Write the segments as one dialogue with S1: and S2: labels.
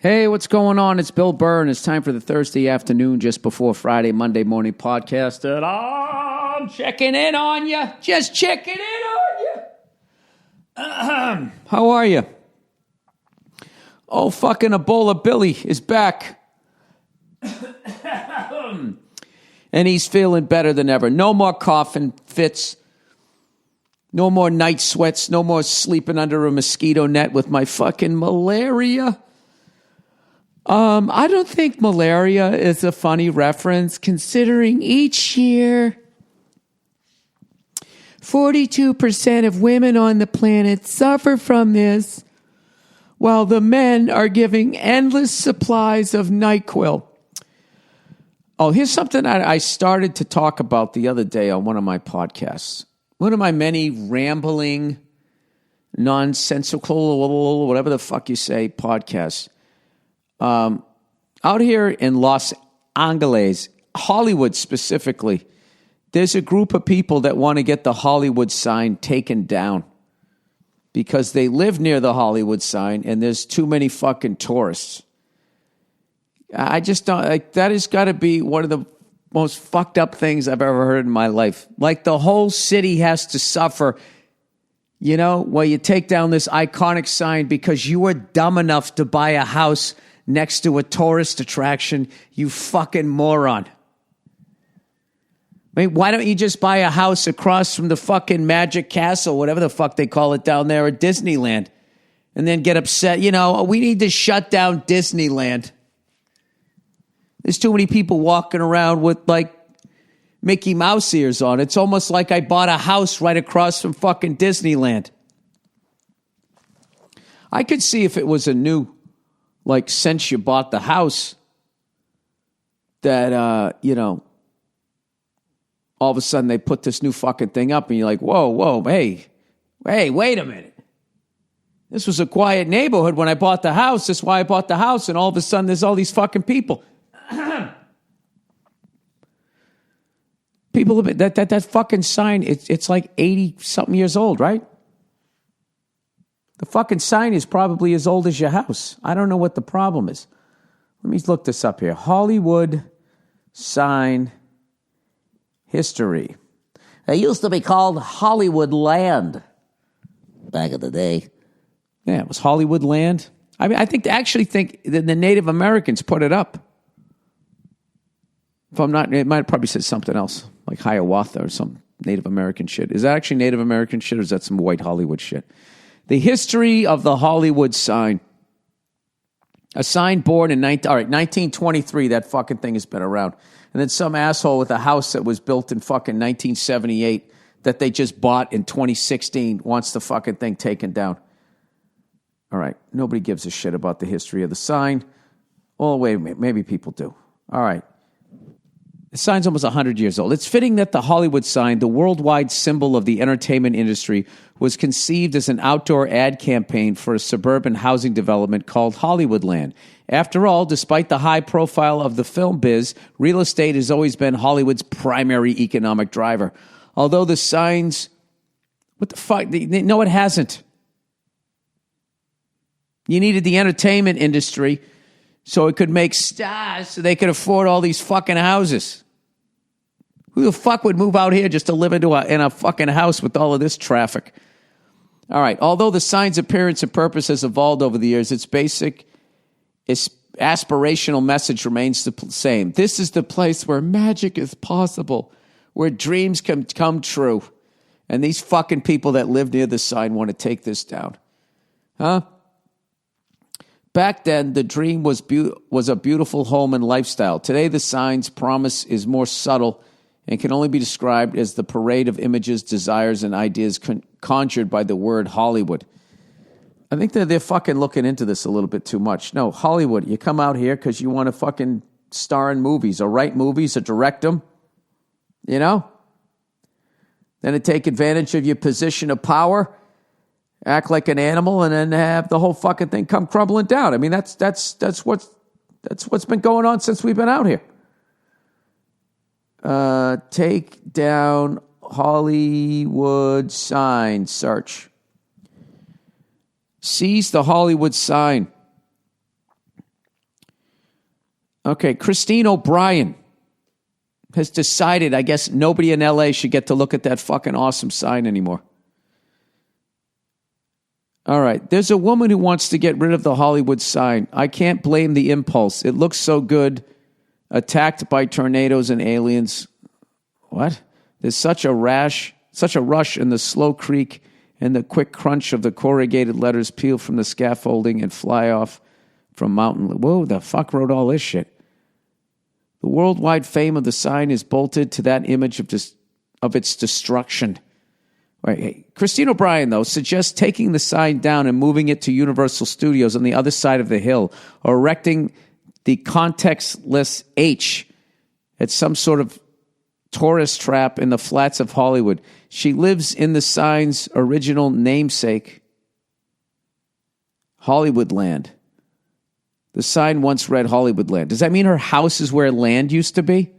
S1: Hey, what's going on? It's Bill Burr, and it's time for the Thursday afternoon, just before Friday, Monday morning podcast. And I'm checking in on you. Just checking in on you. How are you? Oh, fucking Ebola Billy is back. And he's feeling better than ever. No more coughing fits. No more night sweats. No more sleeping under a mosquito net with my fucking malaria. I don't think malaria is a funny reference, considering each year 42% of women on the planet suffer from this, while the men are giving endless supplies of NyQuil. Oh, here's something I started to talk about the other day on one of my podcasts. One of my many rambling, nonsensical, whatever the fuck you say, podcasts. Out here in Los Angeles, Hollywood specifically, there's a group of people that want to get the Hollywood sign taken down because they live near the Hollywood sign and there's too many fucking tourists. I just don't, like, that has got to be one of the most fucked up things I've ever heard in my life. Like, the whole city has to suffer, you know, while you take down this iconic sign because you were dumb enough to buy a house next to a tourist attraction, you fucking moron. I mean, why don't you just buy a house across from the fucking Magic Castle, whatever the fuck they call it down there at Disneyland, and then get upset, you know, we need to shut down Disneyland. There's too many people walking around with, like, Mickey Mouse ears on. It's almost like I bought a house right across from fucking Disneyland. I could see if it was a new, like, since you bought the house, that, you know, all of a sudden they put this new fucking thing up and you're like, whoa, hey, wait a minute. This was a quiet neighborhood when I bought the house. That's why I bought the house. And all of a sudden there's all these fucking people. People, that fucking sign, it's like 80-something years old, right? The fucking sign is probably as old as your house. I don't know what the problem is. Let me look this up here. Hollywood sign history. It used to be called Hollywood Land back in the day. Yeah, it was Hollywood Land. I mean, I actually think the Native Americans put it up. If I'm not, it might probably said something else, like Hiawatha or some Native American shit. Is that actually Native American shit, or is that some white Hollywood shit? The history of the Hollywood sign. A sign born in 1923. That fucking thing has been around. And then some asshole with a house that was built in fucking 1978 that they just bought in 2016 wants the fucking thing taken down. All right. Nobody gives a shit about the history of the sign. Oh, wait a minute. Maybe people do. All right. The sign's almost 100 years old. It's fitting that the Hollywood sign, the worldwide symbol of the entertainment industry, was conceived as an outdoor ad campaign for a suburban housing development called Hollywoodland. After all, despite the high profile of the film biz, real estate has always been Hollywood's primary economic driver. Although the signs... What the fuck? No, it hasn't. You needed the entertainment industry so it could make stars so they could afford all these fucking houses. Who the fuck would move out here just to live in a fucking house with all of this traffic? All right. Although the sign's appearance and purpose has evolved over the years, its basic aspirational message remains the same. This is the place where magic is possible, where dreams can come true. And these fucking people that live near the sign want to take this down. Huh? Back then, the dream was a beautiful home and lifestyle. Today, the sign's promise is more subtle and can only be described as the parade of images, desires, and ideas conjured by the word Hollywood. I think they're fucking looking into this a little bit too much. No, Hollywood, you come out here because you want to fucking star in movies or write movies or direct them, you know? Then to take advantage of your position of power, act like an animal, and then have the whole fucking thing come crumbling down. I mean, that's what's been going on since we've been out here. Take down Hollywood sign. Search. Seize the Hollywood sign. Okay, Christine O'Brien has decided, I guess, nobody in L.A. should get to look at that fucking awesome sign anymore. All right, there's a woman who wants to get rid of the Hollywood sign. I can't blame the impulse. It looks so good. Attacked by tornadoes and aliens. What? There's such a rush in the slow creak and the quick crunch of the corrugated letters peel from the scaffolding and fly off from mountain. Whoa, the fuck wrote all this shit? The worldwide fame of the sign is bolted to that image of its destruction. Right. Hey, Christine O'Brien, though, suggests taking the sign down and moving it to Universal Studios on the other side of the hill, or erecting the contextless H at some sort of tourist trap in the flats of Hollywood. She lives in the sign's original namesake, Hollywoodland. The sign once read Hollywoodland. Does that mean her house is where land used to be?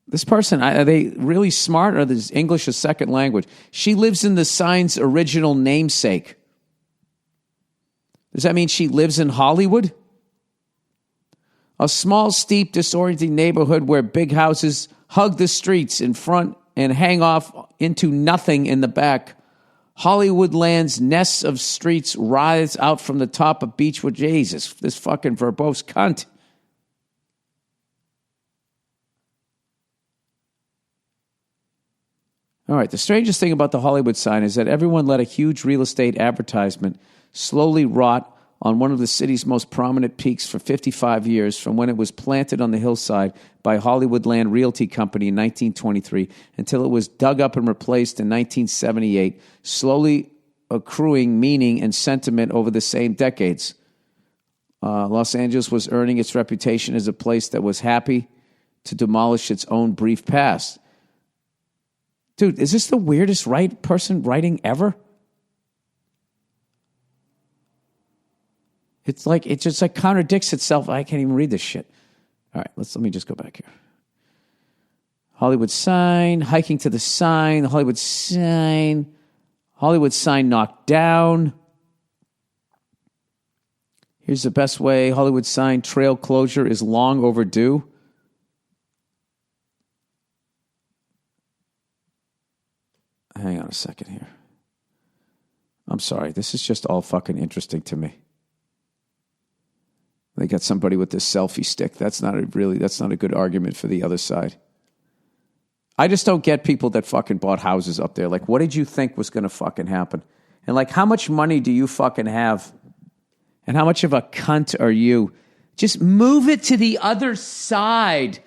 S1: This person, are they really smart, or is English a second language? She lives in the sign's original namesake. Does that mean she lives in Hollywood? A small, steep, disorienting neighborhood where big houses hug the streets in front and hang off into nothing in the back. Hollywoodland's nests of streets rise out from the top of Beechwood. Jesus, this fucking verbose cunt. All right, the strangest thing about the Hollywood sign is that everyone let a huge real estate advertisement slowly rot on one of the city's most prominent peaks for 55 years, from when it was planted on the hillside by Hollywoodland Realty Company in 1923 until it was dug up and replaced in 1978, slowly accruing meaning and sentiment over the same decades. Los Angeles was earning its reputation as a place that was happy to demolish its own brief past. Dude, is this the weirdest person writing ever? It's like, it just like contradicts itself. I can't even read this shit. All right, let me just go back here. Hollywood sign, hiking to the sign, the Hollywood sign knocked down. Here's the best way. Hollywood sign trail closure is long overdue. Hang on a second here. I'm sorry. This is just all fucking interesting to me. They got somebody with this selfie stick. That's not a good argument for the other side. I just don't get people that fucking bought houses up there. Like, what did you think was going to fucking happen? And like, how much money do you fucking have? And how much of a cunt are you? Just move it to the other side.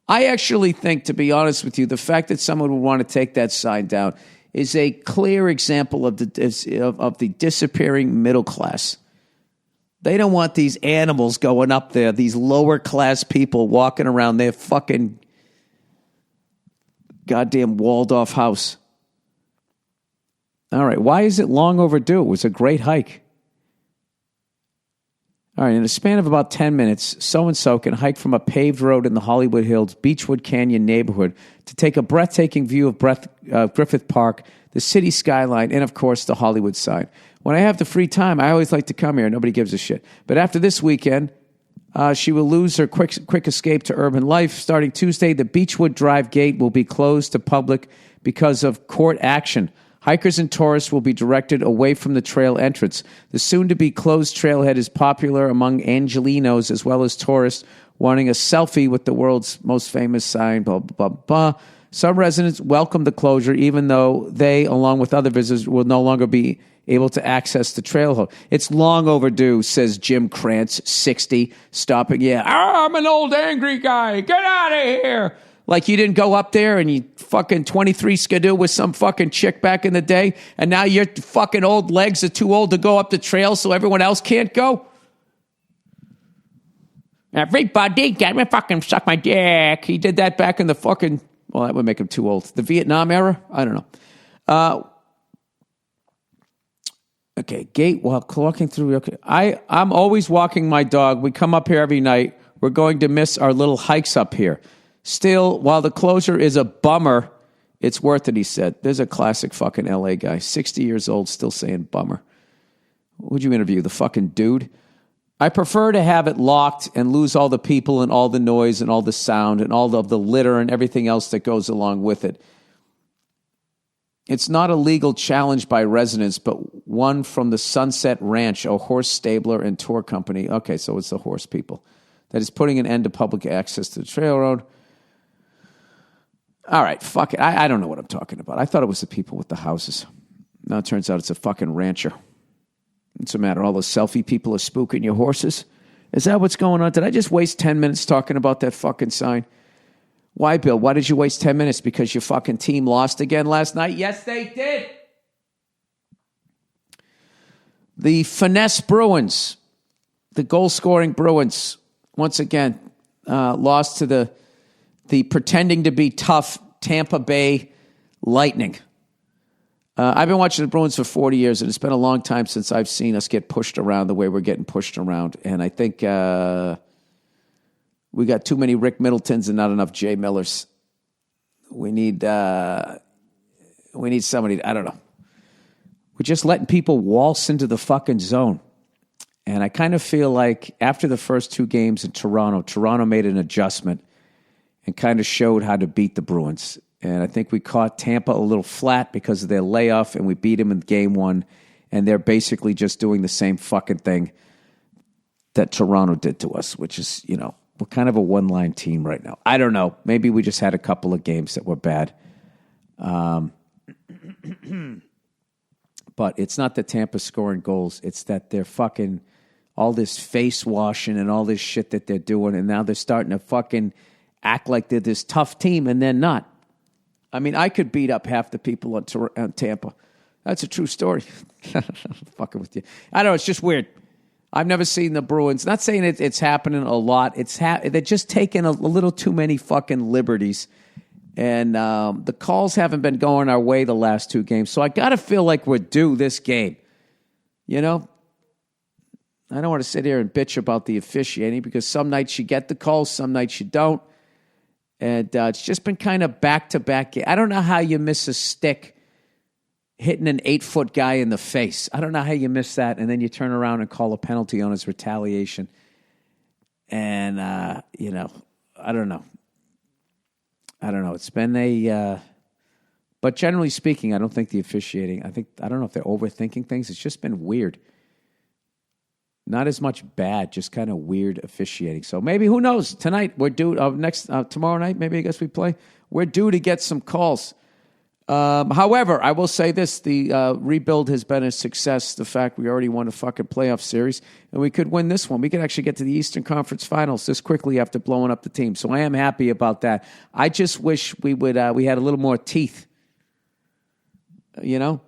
S1: I actually think, to be honest with you, the fact that someone would want to take that sign down is a clear example of the disappearing middle class. They don't want these animals going up there, these lower class people walking around their fucking goddamn walled off house. All right, why is it long overdue? It was a great hike. All right, in a span of about 10 minutes, so-and-so can hike from a paved road in the Hollywood Hills, Beechwood Canyon neighborhood to take a breathtaking view of Griffith Park, the city skyline, and, of course, the Hollywood sign. When I have the free time, I always like to come here. Nobody gives a shit. But after this weekend, she will lose her quick escape to urban life. Starting Tuesday, the Beechwood Drive gate will be closed to public because of court action. Hikers and tourists will be directed away from the trail entrance. The soon-to-be closed trailhead is popular among Angelenos as well as tourists wanting a selfie with the world's most famous sign, blah, blah, blah, blah. Some residents welcome the closure, even though they, along with other visitors, will no longer be able to access the trailhead. It's long overdue, says Jim Krantz, 60, stopping. Yeah, I'm an old angry guy. Get out of here. Like you didn't go up there and you fucking 23 skidoo with some fucking chick back in the day, and now your fucking old legs are too old to go up the trail so everyone else can't go? Everybody get me fucking suck my dick. He did that back in the fucking, well, that would make him too old. The Vietnam era? I don't know. Okay, gate walking through. Okay, I'm always walking my dog. We come up here every night. We're going to miss our little hikes up here. Still, while the closure is a bummer, it's worth it, he said. There's a classic fucking LA guy, 60 years old, still saying bummer. Who'd you interview? The fucking dude? I prefer to have it locked and lose all the people and all the noise and all the sound and all of the litter and everything else that goes along with it. It's not a legal challenge by residents, but one from the Sunset Ranch, a horse stabler and tour company. Okay, so it's the horse people. That is putting an end to public access to the trail road. All right, fuck it. I don't know what I'm talking about. I thought it was the people with the houses. Now it turns out it's a fucking rancher. What's the matter? All those selfie people are spooking your horses? Is that what's going on? Did I just waste 10 minutes talking about that fucking sign? Why, Bill? Why did you waste 10 minutes? Because your fucking team lost again last night? Yes, they did. The finesse Bruins, the goal-scoring Bruins, once again, lost to the pretending to be tough Tampa Bay Lightning. I've been watching the Bruins for 40 years, and it's been a long time since I've seen us get pushed around the way we're getting pushed around. And I think we got too many Rick Middletons and not enough Jay Millers. We need somebody, I don't know. We're just letting people waltz into the fucking zone. And I kind of feel like after the first two games in Toronto made an adjustment and kind of showed how to beat the Bruins. And I think we caught Tampa a little flat because of their layoff, and we beat them in game one. And they're basically just doing the same fucking thing that Toronto did to us, which is, you know, we're kind of a one-line team right now. I don't know. Maybe we just had a couple of games that were bad. But it's not that Tampa's scoring goals. It's that they're fucking all this face washing and all this shit that they're doing, and now they're starting to fucking act like they're this tough team, and they're not. I mean, I could beat up half the people on Tampa. That's a true story. Fucking with you. I don't know. It's just weird. I've never seen the Bruins. Not saying it's happening a lot. They're just taking a little too many fucking liberties. And the calls haven't been going our way the last two games. So I got to feel like we're due this game. You know? I don't want to sit here and bitch about the officiating because some nights you get the calls, some nights you don't. And it's just been kind of back-to-back. I don't know how you miss a stick hitting an 8-foot guy in the face. I don't know how you miss that, and then you turn around and call a penalty on his retaliation. And, you know, I don't know. It's been but generally speaking, I don't think the officiating, I don't know if they're overthinking things. It's just been weird. Not as much bad, just kind of weird officiating. So maybe, who knows? Tonight, we're due, tomorrow night, maybe I guess we play. We're due to get some calls. However, I will say this, the rebuild has been a success. The fact we already won a fucking playoff series, and we could win this one. We could actually get to the Eastern Conference Finals this quickly after blowing up the team. So I am happy about that. I just wish we had a little more teeth. You know?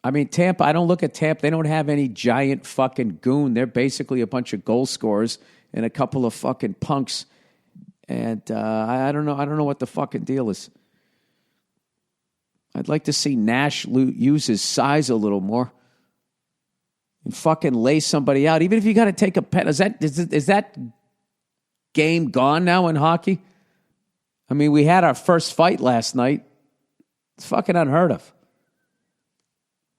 S1: I mean, Tampa, I don't look at Tampa. They don't have any giant fucking goon. They're basically a bunch of goal scorers and a couple of fucking punks. And I don't know. I don't know what the fucking deal is. I'd like to see Nash use his size a little more and fucking lay somebody out. Even if you got to take a pet, is that game gone now in hockey? I mean, we had our first fight last night. It's fucking unheard of.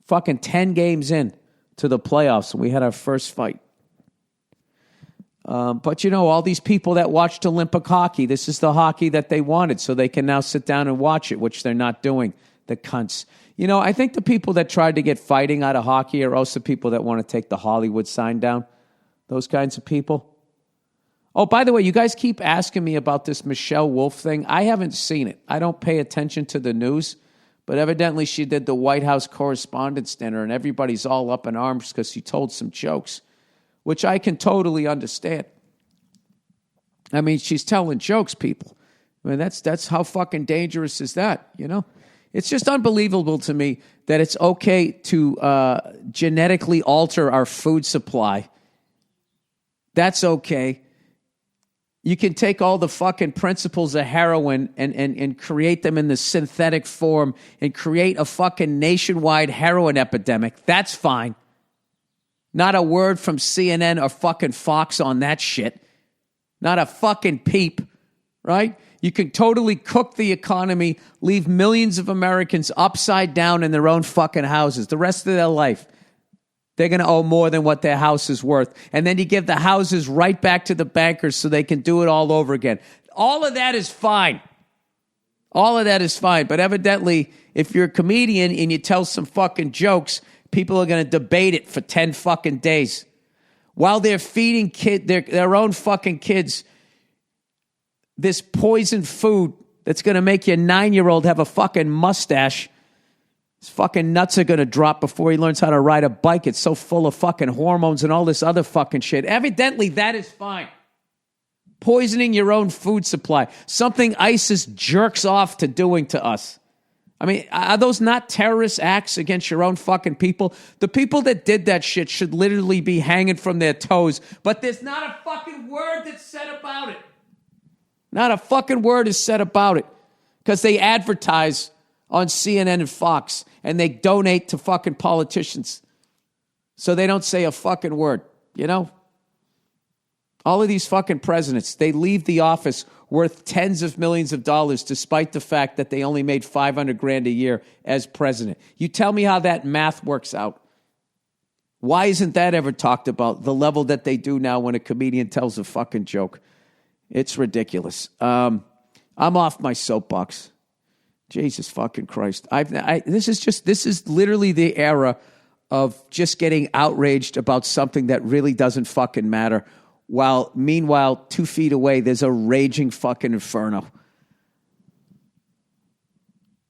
S1: Fucking 10 games in to the playoffs, and we had our first fight. But, you know, all these people that watched Olympic hockey, this is the hockey that they wanted, so they can now sit down and watch it, which they're not doing, the cunts. You know, I think the people that tried to get fighting out of hockey are also people that want to take the Hollywood sign down. Those kinds of people. Oh, by the way, you guys keep asking me about this Michelle Wolf thing. I haven't seen it. I don't pay attention to the news. But evidently she did the White House Correspondents' Dinner, and everybody's all up in arms because she told some jokes, which I can totally understand. I mean, she's telling jokes, people. I mean, that's how fucking dangerous is that, you know? It's just unbelievable to me that it's okay to genetically alter our food supply. That's okay. You can take all the fucking principles of heroin and create them in the synthetic form and create a fucking nationwide heroin epidemic. That's fine. Not a word from CNN or fucking Fox on that shit. Not a fucking peep, right? You can totally cook the economy, leave millions of Americans upside down in their own fucking houses the rest of their life. They're going to owe more than what their house is worth. And then you give the houses right back to the bankers so they can do it all over again. All of that is fine. All of that is fine. But evidently, if you're a comedian and you tell some fucking jokes, people are going to debate it for 10 fucking days. While they're feeding their own fucking kids this poisoned food that's going to make your 9-year-old have a fucking mustache. His fucking nuts are going to drop before he learns how to ride a bike. It's so full of fucking hormones and all this other fucking shit. Evidently, that is fine. Poisoning your own food supply. Something ISIS jerks off to doing to us. I mean, are those not terrorist acts against your own fucking people? The people that did that shit should literally be hanging from their toes. But there's not a fucking word that's said about it. Not a fucking word is said about it. Because they advertise on CNN and Fox. And they donate to fucking politicians. So they don't say a fucking word. You know? All of these fucking presidents, they leave the office worth tens of millions of dollars despite the fact that they only made $500,000 a year as president. You tell me how that math works out. Why isn't that ever talked about, the level that they do now when a comedian tells a fucking joke? It's ridiculous. I'm off my soapbox. Jesus fucking Christ. This is literally the era of just getting outraged about something that really doesn't fucking matter. While, meanwhile, 2 feet away, there's a raging fucking inferno.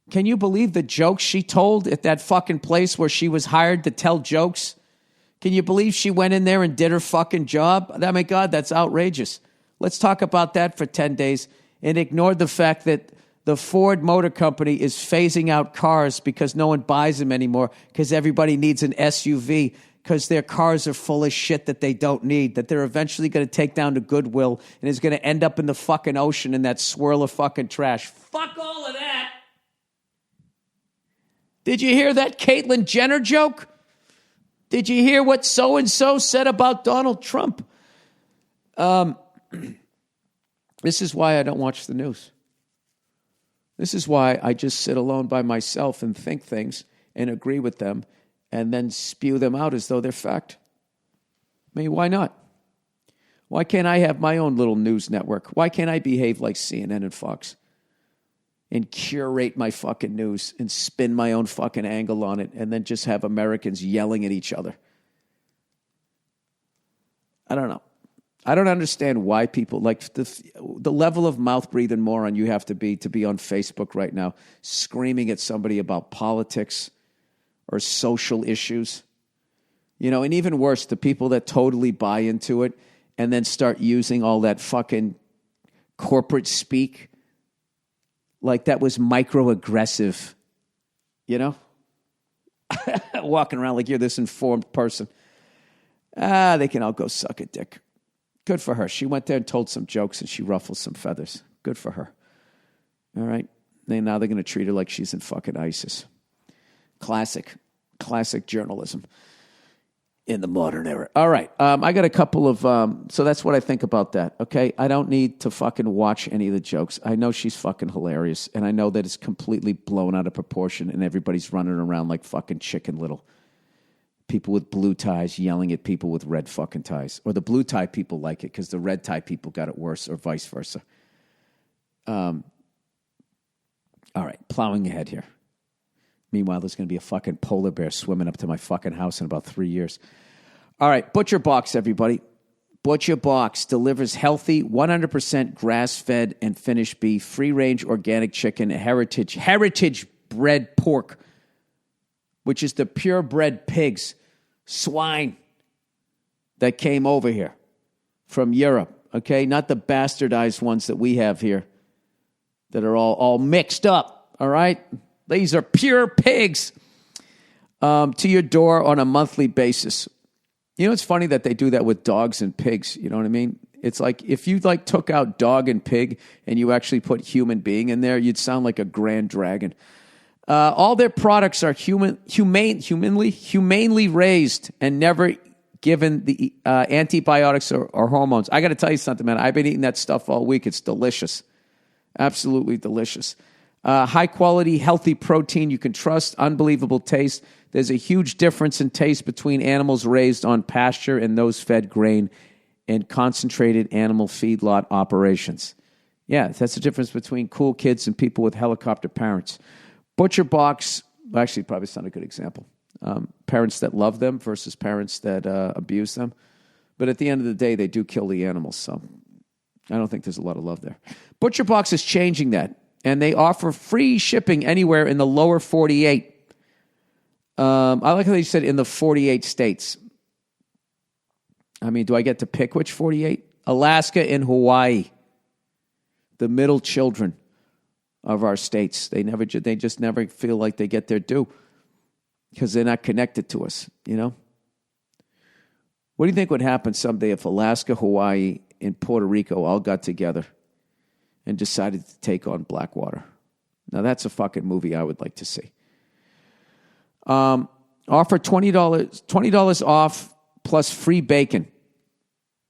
S1: Can you believe the jokes she told at that fucking place where she was hired to tell jokes? Can you believe she went in there and did her fucking job? I mean, God, that's outrageous. Let's talk about that for 10 days and ignore the fact that the Ford Motor Company is phasing out cars because no one buys them anymore because everybody needs an SUV. Because their cars are full of shit that they don't need, that they're eventually going to take down to Goodwill and is going to end up in the fucking ocean in that swirl of fucking trash. Fuck all of that. Did you hear that Caitlyn Jenner joke? Did you hear what so-and-so said about Donald Trump? This is why I don't watch the news. This is why I just sit alone by myself and think things and agree with them and then spew them out as though they're fact. I mean, why not? Why can't I have my own little news network? Why can't I behave like CNN and Fox and curate my fucking news and spin my own fucking angle on it and then just have Americans yelling at each other? I don't know. I don't understand why people, like the level of mouth-breathing moron you have to be on Facebook right now, screaming at somebody about politics or social issues. You know, and even worse, the people that totally buy into it and then start using all that fucking corporate speak like that was microaggressive, you know? Walking around like you're this informed person. They can all go suck a dick. Good for her. She went there and told some jokes and she ruffled some feathers. Good for her. All right? Now they're going to treat her like she's in fucking ISIS. Classic journalism in the modern era. All right. I got a couple of, so that's what I think about that. Okay. I don't need to fucking watch any of the jokes. I know she's fucking hilarious. And I know that it's completely blown out of proportion and everybody's running around like fucking Chicken Little. People with blue ties yelling at people with red fucking ties. Or the blue tie people like it because the red tie people got it worse or vice versa. All right. Plowing ahead here. Meanwhile, there's going to be a fucking polar bear swimming up to my fucking house in about 3 years. All right, Butcher Box, everybody. Butcher Box delivers healthy, 100% grass-fed and finished beef, free-range organic chicken, heritage bred pork, which is the purebred pigs, swine that came over here from Europe, okay? Not the bastardized ones that we have here that are all mixed up, all right? These are pure pigs to your door on a monthly basis. You know, it's funny that they do that with dogs and pigs. You know what I mean? It's like if you like took out dog and pig and you actually put human being in there, you'd sound like a grand dragon. All their products are humanely raised and never given the antibiotics or hormones. I got to tell you something, man. I've been eating that stuff all week. It's delicious. Absolutely delicious. High quality, healthy protein you can trust, unbelievable taste. There's a huge difference in taste between animals raised on pasture and those fed grain and concentrated animal feedlot operations. Yeah, that's the difference between cool kids and people with helicopter parents. Butcher Box, actually, probably it's not a good example. Parents that love them versus parents that abuse them. But at the end of the day, they do kill the animals, so I don't think there's a lot of love there. Butcher Box is changing that, and they offer free shipping anywhere in the lower 48. I like how they said in the 48 states. I mean, do I get to pick which 48? Alaska and Hawaii. The middle children of our states. They just never feel like they get their due because they're not connected to us, you know? What do you think would happen someday if Alaska, Hawaii, and Puerto Rico all got together and decided to take on Blackwater? Now, that's a fucking movie I would like to see. Offer $20 off plus free bacon.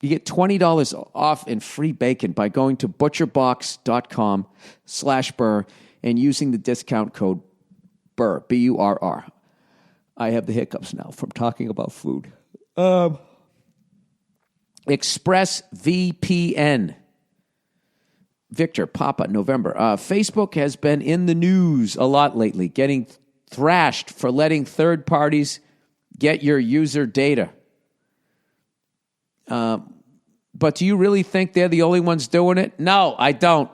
S1: You get $20 off and free bacon by going to butcherbox.com/Burr and using the discount code Burr, B-U-R-R. I have the hiccups now from talking about food. ExpressVPN. Victor, Papa, November. Facebook has been in the news a lot lately, getting thrashed for letting third parties get your user data. But do you really think they're the only ones doing it? No, I don't.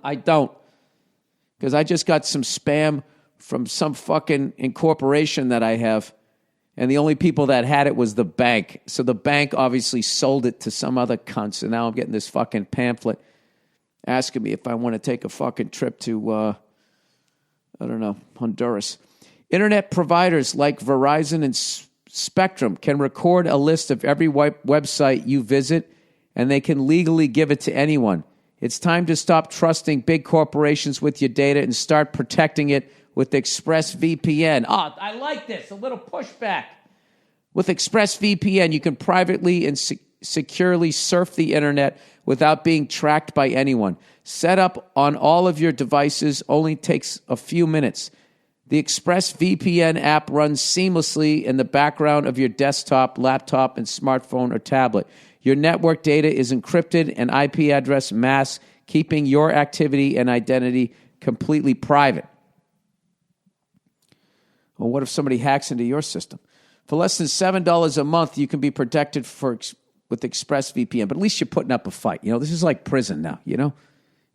S1: I don't. Because I just got some spam from some fucking incorporation that I have, and the only people that had it was the bank. So the bank obviously sold it to some other cunts, and now I'm getting this fucking pamphlet asking me if I want to take a fucking trip to, Honduras. Internet providers like Verizon and Spectrum can record a list of every website you visit, and they can legally give it to anyone. It's time to stop trusting big corporations with your data and start protecting it with ExpressVPN. Oh, I like this. A little pushback. With ExpressVPN, you can privately and securely surf the internet without being tracked by anyone. Set up on all of your devices only takes a few minutes. The ExpressVPN app runs seamlessly in the background of your desktop, laptop, and smartphone or tablet. Your network data is encrypted and IP address masked, keeping your activity and identity completely private. Well, what if somebody hacks into your system? For less than $7 a month, you can be protected with ExpressVPN, but at least you're putting up a fight. You know, this is like prison now, you know?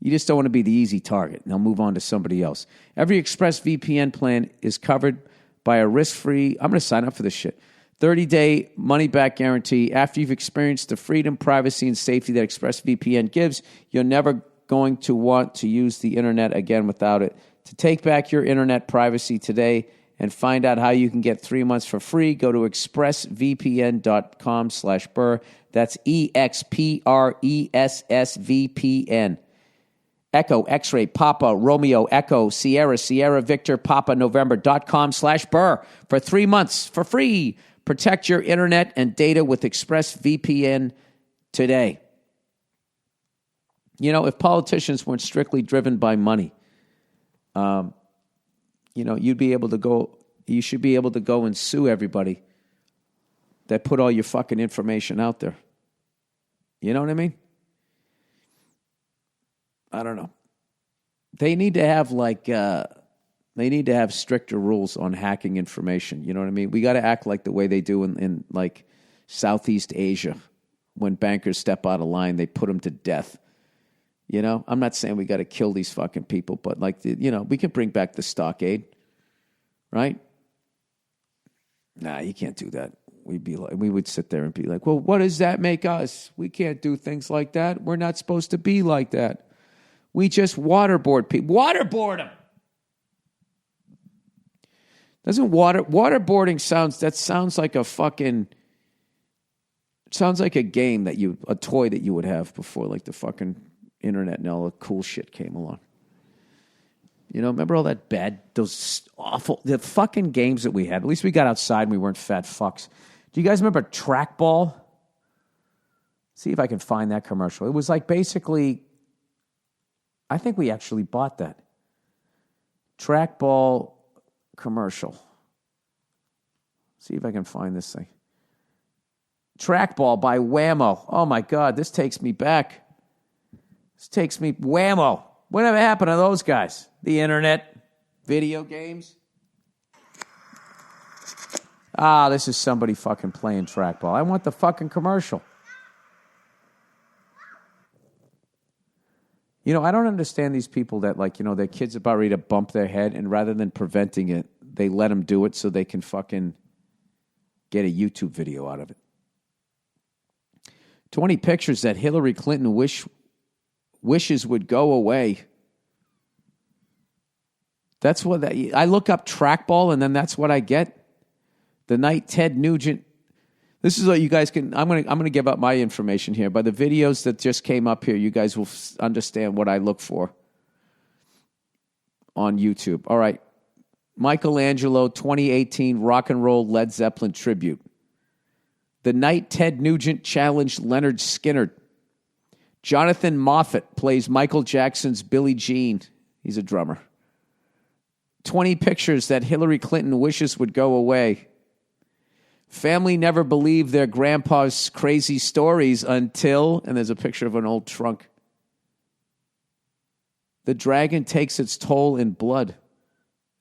S1: You just don't want to be the easy target, and they'll move on to somebody else. Every ExpressVPN plan is covered by a risk-free, I'm going to sign up for this shit, 30-day money-back guarantee. After you've experienced the freedom, privacy, and safety that ExpressVPN gives, you're never going to want to use the internet again without it. To take back your internet privacy today and find out how you can get 3 months for free, go to expressvpn.com/Burr. That's EXPRESSVPN. Echo, X-ray, Papa, Romeo, Echo, Sierra, Sierra, Victor, Papa, November.com/Burr for 3 months for free. Protect your internet and data with ExpressVPN today. You know, if politicians weren't strictly driven by money, you should be able to go and sue everybody that put all your fucking information out there. You know what I mean? I don't know. They need to have stricter rules on hacking information. You know what I mean? We got to act like the way they do in like Southeast Asia. When bankers step out of line, they put them to death. You know, I'm not saying we got to kill these fucking people, but we can bring back the stockade, right? Nah, you can't do that. We would sit there and be like, well, what does that make us? We can't do things like that. We're not supposed to be like that. We just waterboard people. Waterboard them. Doesn't waterboarding sounds like a fucking, sounds like a game a toy that you would have before like the fucking internet and all the cool shit came along. You know, remember all that those awful, the fucking games that we had. At least we got outside and we weren't fat fucks. Do you guys remember trackball? See if I can find that commercial. It was like basically I think we actually bought that. Trackball commercial. See if I can find this thing. Trackball by Whammo. Oh, my God. This takes me back. Whammo. Whatever happened to those guys? The internet, video games. This is somebody fucking playing trackball. I want the fucking commercial. You know, I don't understand these people that, like, you know, their kid's about ready to bump their head, and rather than preventing it, they let them do it so they can fucking get a YouTube video out of it. 20 pictures that Hillary Clinton wishes would go away. That's what I look up trackball, and then that's what I get. The night Ted Nugent. This is what you guys can. I'm gonna give up my information here. By the videos that just came up here, you guys will understand what I look for on YouTube. All right, Michelangelo 2018 rock and roll Led Zeppelin tribute. The night Ted Nugent challenged Leonard Skinner. Jonathan Moffat plays Michael Jackson's Billie Jean. He's a drummer. 20 pictures that Hillary Clinton wishes would go away. Family never believed their grandpa's crazy stories until, and there's a picture of an old trunk. The dragon takes its toll in blood.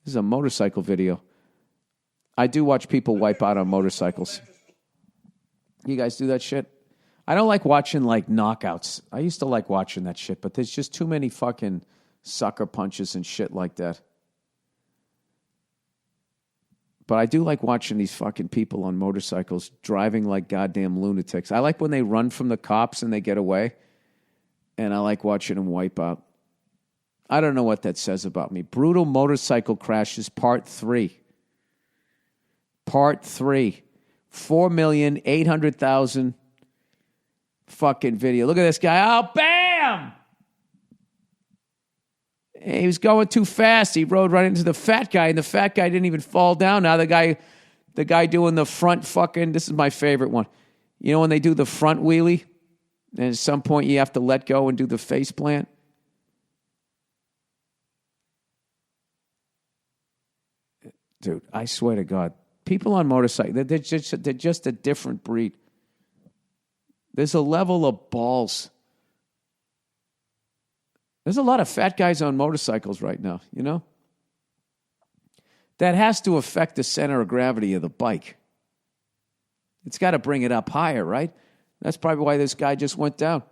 S1: This is a motorcycle video. I do watch people wipe out on motorcycles. You guys do that shit? I don't like watching, like, knockouts. I used to like watching that shit, but there's just too many fucking sucker punches and shit like that. But I do like watching these fucking people on motorcycles driving like goddamn lunatics. I like when they run from the cops and they get away. And I like watching them wipe out. I don't know what that says about me. Brutal motorcycle crashes, part 3. Part 3. 4,800,000 fucking video. Look at this guy. Oh, bam! He was going too fast. He rode right into the fat guy, and the fat guy didn't even fall down. Now the guy doing the front fucking, this is my favorite one. You know when they do the front wheelie, and at some point you have to let go and do the face plant? Dude, I swear to God, people on motorcycles, they're just a different breed. There's a level of balls. There's a lot of fat guys on motorcycles right now, you know? That has to affect the center of gravity of the bike. It's got to bring it up higher, right? That's probably why this guy just went down.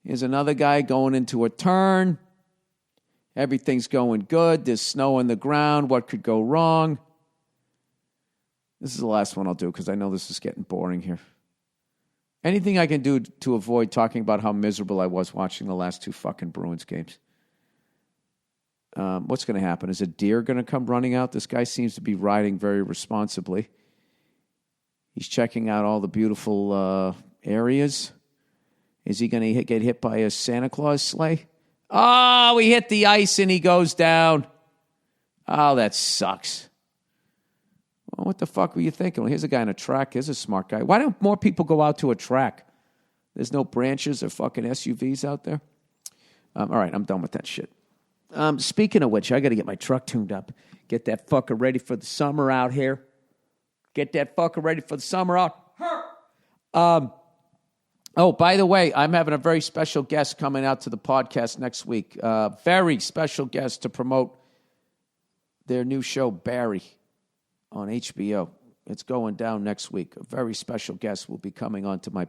S1: Here's another guy going into a turn. Everything's going good. There's snow on the ground. What could go wrong? This is the last one I'll do because I know this is getting boring here. Anything I can do to avoid talking about how miserable I was watching the last 2 fucking Bruins games. What's going to happen? Is a deer going to come running out? This guy seems to be riding very responsibly. He's checking out all the beautiful areas. Is he going to get hit by a Santa Claus sleigh? Oh, he hit the ice and he goes down. Oh, that sucks. Well, what the fuck were you thinking? Well, here's a guy on a track. Here's a smart guy. Why don't more people go out to a track? There's no branches or fucking SUVs out there. All right, I'm done with that shit. Speaking of which, I got to get my truck tuned up. Get that fucker ready for the summer out here. Get that fucker ready for the summer out. Oh, by the way, I'm having a very special guest coming out to the podcast next week. Very special guest to promote their new show, Barry, on HBO. It's going down next week. A very special guest will be coming on to my,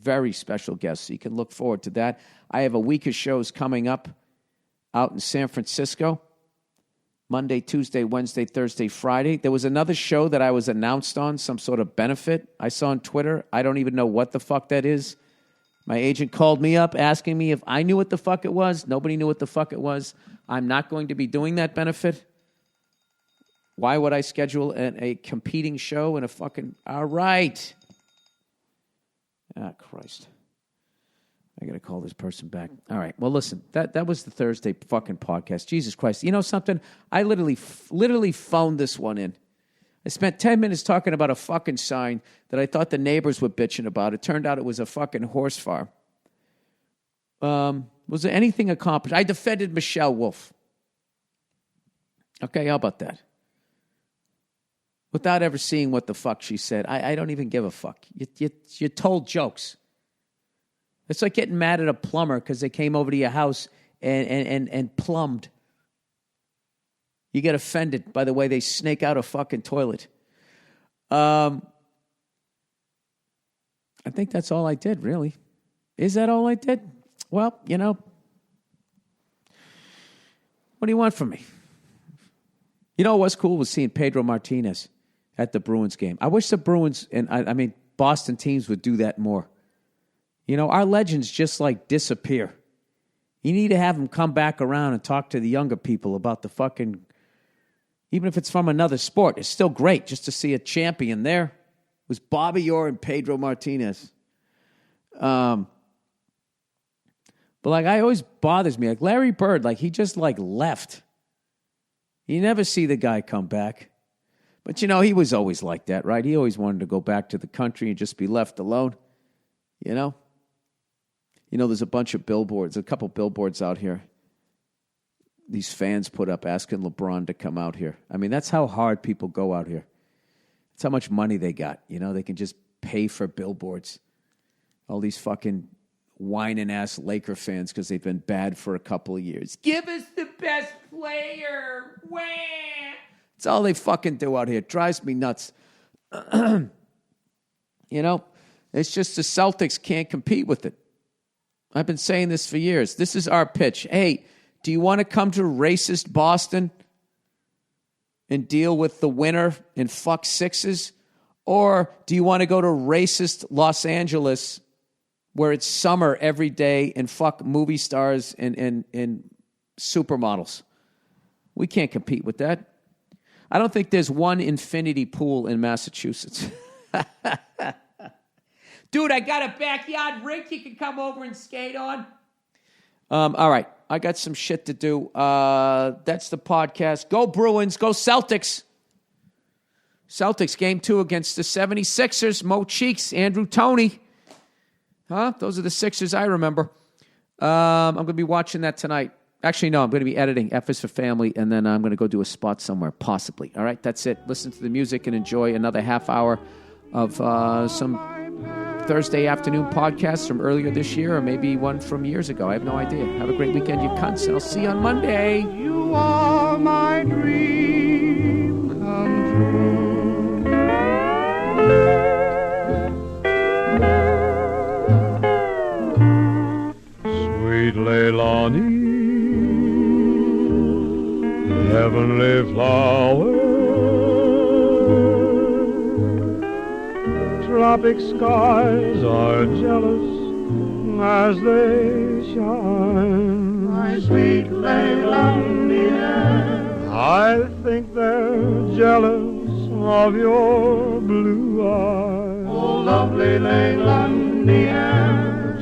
S1: very special guest. So you can look forward to that. I have a week of shows coming up out in San Francisco. Monday, Tuesday, Wednesday, Thursday, Friday. There was another show that I was announced on, some sort of benefit I saw on Twitter. I don't even know what the fuck that is. My agent called me up asking me if I knew what the fuck it was. Nobody knew what the fuck it was. I'm not going to be doing that benefit. Why would I schedule a competing show in a fucking... All right. Ah, Christ. I got to call this person back. All right. Well, listen, that was the Thursday fucking podcast. Jesus Christ. You know something? I literally phoned this one in. I spent 10 minutes talking about a fucking sign that I thought the neighbors were bitching about. It turned out it was a fucking horse farm. What Was there anything accomplished? I defended Michelle Wolf. Okay, how about that? Without ever seeing what the fuck she said. I don't even give a fuck. You told jokes. It's like getting mad at a plumber because they came over to your house and plumbed. You get offended by the way they snake out a fucking toilet. I think that's all I did, really. Is that all I did? Well, you know, what do you want from me? You know what's cool was seeing Pedro Martinez at the Bruins game. I wish the Bruins, and I mean, Boston teams would do that more. You know, our legends just like disappear. You need to have them come back around and talk to the younger people about the fucking, even if it's from another sport, it's still great just to see a champion there. It was Bobby Orr and Pedro Martinez. But like, I always bothers me. Like Larry Bird, like he just like left. You never see the guy come back. But, you know, he was always like that, right? He always wanted to go back to the country and just be left alone, you know? You know, there's a bunch of billboards, a couple billboards out here. These fans put up asking LeBron to come out here. I mean, that's how hard people go out here. That's how much money they got, you know? They can just pay for billboards. All these fucking whining-ass Laker fans because they've been bad for a couple of years. Give us the best player. Wah! That's all they fucking do out here. It drives me nuts. You know, it's just the Celtics can't compete with it. I've been saying this for years. This is our pitch. Hey, do you want to come to racist Boston and deal with the winter and fuck Sixes? Or do you want to go to racist Los Angeles where it's summer every day and fuck movie stars and supermodels? We can't compete with that. I don't think there's one infinity pool in Massachusetts. Dude, I got a backyard rink you can come over and skate on. All right, I got some shit to do. That's the podcast. Go Bruins, go Celtics. Celtics game 2 against the 76ers. Mo Cheeks, Andrew Toney. Those are the Sixers I remember. I'm going to be watching that tonight. Actually, no, I'm going to be editing F is for Family, and then I'm going to go do a spot somewhere, possibly. All right, that's it. Listen to the music and enjoy another half hour of some Thursday afternoon podcasts from earlier this year, or maybe one from years ago. I have no idea. Have a great weekend, you cunts, and I'll see you on Monday.
S2: You are my dream come true. Sweet Leilani, heavenly flower, tropic skies are jealous as they shine. My sweet Leilani, I think they're jealous of your blue eyes. Oh, lovely Leilani,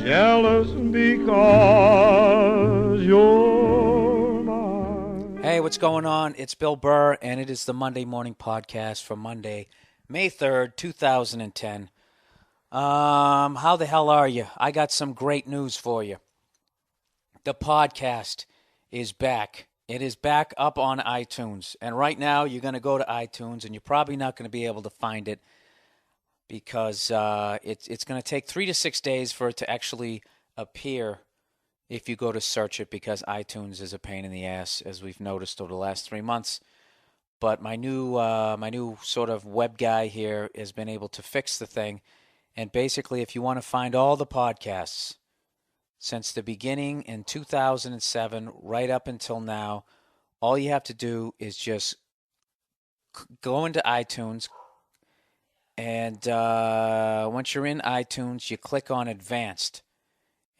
S2: jealous because you're mine.
S3: Hey, what's going on? It's Bill Burr, and it is the Monday Morning Podcast for Monday, May 3rd, 2010. How the hell are you? I got some great news for you. The podcast is back. It is back up on iTunes. And right now, you're going to go to iTunes, and you're probably not going to be able to find it because it's going to take 3 to 6 days for it to actually appear if you go to search it, because iTunes is a pain in the ass, as we've noticed over the last 3 months. But my new sort of web guy here has been able to fix the thing. And basically, if you want to find all the podcasts since the beginning in 2007 right up until now, all you have to do is just go into iTunes. And once you're in iTunes, you click on Advanced.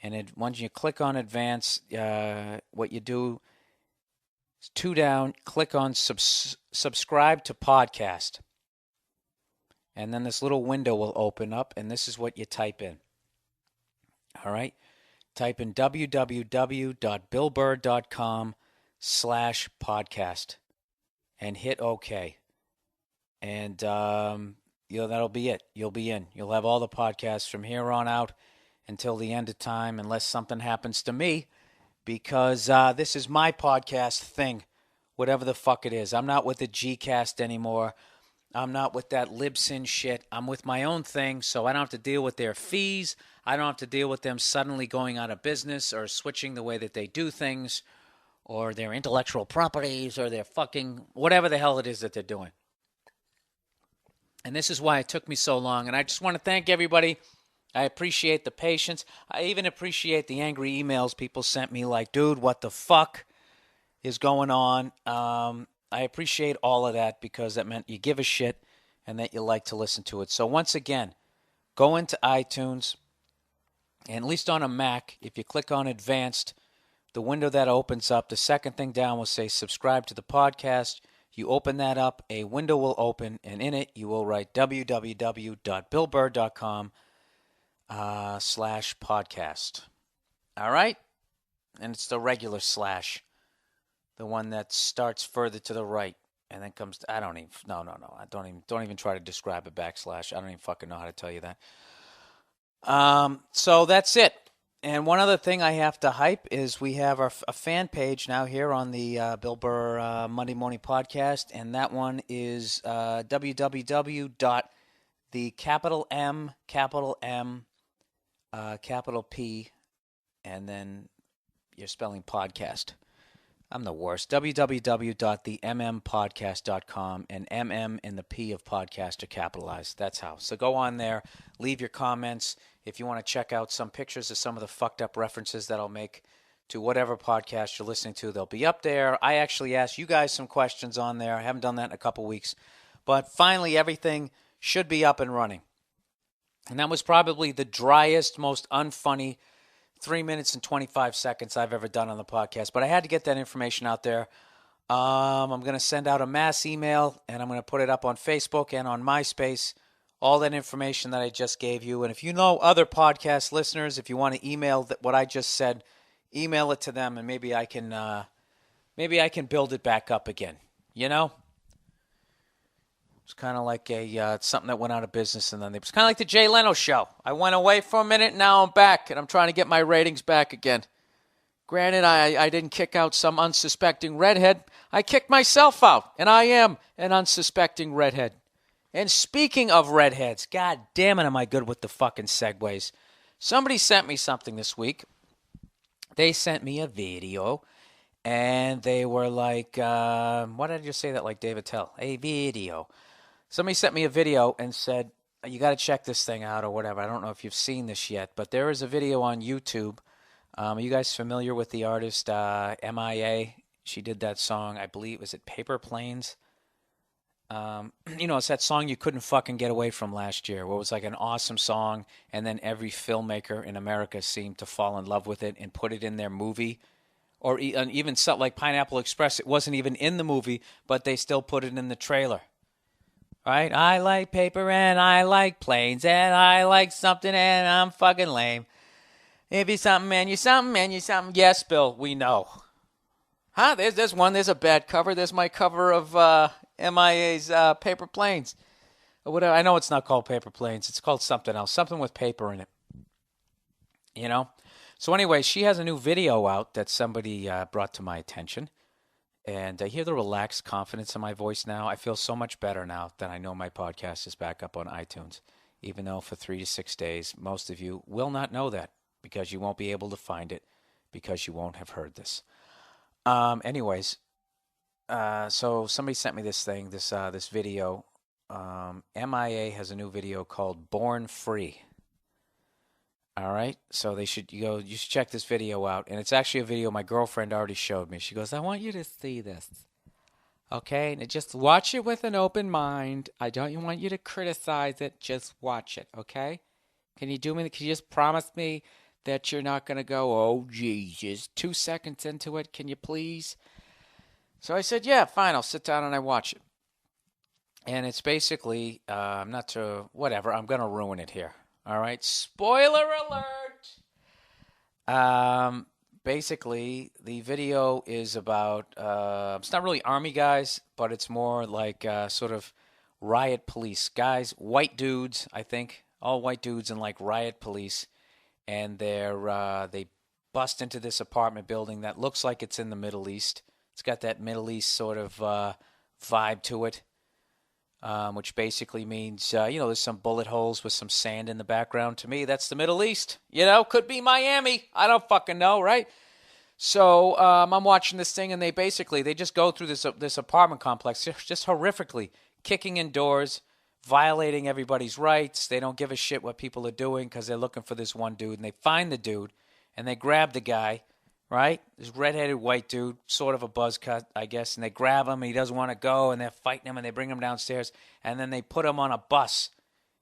S3: And once you click on Advanced, what you do is 2 down, click on subscribe to podcast. And then this little window will open up, and this is what you type in. All right? Type in www.billburr.com/podcast and hit OK. And that'll be it. You'll be in. You'll have all the podcasts from here on out until the end of time, unless something happens to me because this is my podcast thing, whatever the fuck it is. I'm not with the Gcast anymore. I'm not with that Libsyn shit. I'm with my own thing, so I don't have to deal with their fees. I don't have to deal with them suddenly going out of business or switching the way that they do things or their intellectual properties or their fucking whatever the hell it is that they're doing. And this is why it took me so long. And I just want to thank everybody. I appreciate the patience. I even appreciate the angry emails people sent me like, dude, what the fuck is going on? I appreciate all of that because that meant you give a shit and that you like to listen to it. So once again, go into iTunes, and at least on a Mac, if you click on Advanced, the window that opens up, the second thing down will say subscribe to the podcast. You open that up, a window will open, and in it you will write www.billburr.com/podcast. All right? And it's the regular slash, the one that starts further to the right and then comes to, I don't even, no. Don't even try to describe a backslash. I don't even fucking know how to tell you that. So that's it. And one other thing I have to hype is we have a fan page now here on the Bill Burr Monday Morning Podcast, and that one is www.the capital M, capital P, and then you're spelling podcast. I'm the worst. www.themmpodcast.com, and MM and the P of podcast are capitalized. That's how. So go on there, leave your comments. If you want to check out some pictures of some of the fucked up references that I'll make to whatever podcast you're listening to, they'll be up there. I actually asked you guys some questions on there. I haven't done that in a couple weeks. But finally, everything should be up and running. And that was probably the driest, most unfunny 3 minutes and 25 seconds I've ever done on the podcast. But I had to get that information out there. I'm going to send out a mass email, and I'm going to put it up on Facebook and on MySpace, all that information that I just gave you. And if you know other podcast listeners, if you want to email what I just said, email it to them, and maybe I can build it back up again. You know? It's kind of like something that went out of business, and then it's kind of like the Jay Leno show. I went away for a minute, now I'm back, and I'm trying to get my ratings back again. Granted, I didn't kick out some unsuspecting redhead. I kicked myself out, and I am an unsuspecting redhead. And speaking of redheads, god damn it, am I good with the fucking segues. Somebody sent me something this week. They sent me a video, and they were like, why did I just say that like David Tell? A video. Somebody sent me a video and said, you got to check this thing out or whatever. I don't know if you've seen this yet, but there is a video on YouTube. Are you guys familiar with the artist MIA? She did that song, I believe, was it Paper Planes? It's that song you couldn't fucking get away from last year, where it was like an awesome song, and then every filmmaker in America seemed to fall in love with it and put it in their movie. Or even something like Pineapple Express, it wasn't even in the movie, but they still put it in the trailer. Right? I like paper and I like planes and I like something and I'm fucking lame. If you're something and you're something and you're something. Yes, Bill, we know. Huh? There's one. There's a bad cover. There's my cover of MIA's Paper Planes. Or whatever. I know it's not called Paper Planes. It's called something else. Something with paper in it. You know? So anyway, she has a new video out that somebody brought to my attention. And I hear the relaxed confidence in my voice now. I feel so much better now that I know my podcast is back up on iTunes. Even though for 3 to 6 days, most of you will not know that because you won't be able to find it because you won't have heard this. Anyways, so somebody sent me this thing, this video. MIA has a new video called Born Free. All right, so you should check this video out. And it's actually a video my girlfriend already showed me. She goes, I want you to see this. Okay, and just watch it with an open mind. I don't want you to criticize it. Just watch it, okay? Can you just promise me that you're not going to go, oh, Jesus, 2 seconds into it? Can you please? So I said, yeah, fine. I'll sit down and I watch it. And it's basically, I'm going to ruin it here. All right, spoiler alert. Basically, the video is about, it's not really army guys, but it's more like sort of riot police guys, white dudes, I think, all white dudes and like riot police. And they bust into this apartment building that looks like it's in the Middle East. It's got that Middle East sort of vibe to it, which basically means, there's some bullet holes with some sand in the background. To me, that's the Middle East. Could be Miami. I don't fucking know, right? So I'm watching this thing, and they just go through this apartment complex just horrifically, kicking in doors, violating everybody's rights. They don't give a shit what people are doing because they're looking for this one dude, and they find the dude, and they grab the guy, right? This redheaded white dude, sort of a buzz cut, I guess, and they grab him, and he doesn't want to go, and they're fighting him, and they bring him downstairs, and then they put him on a bus,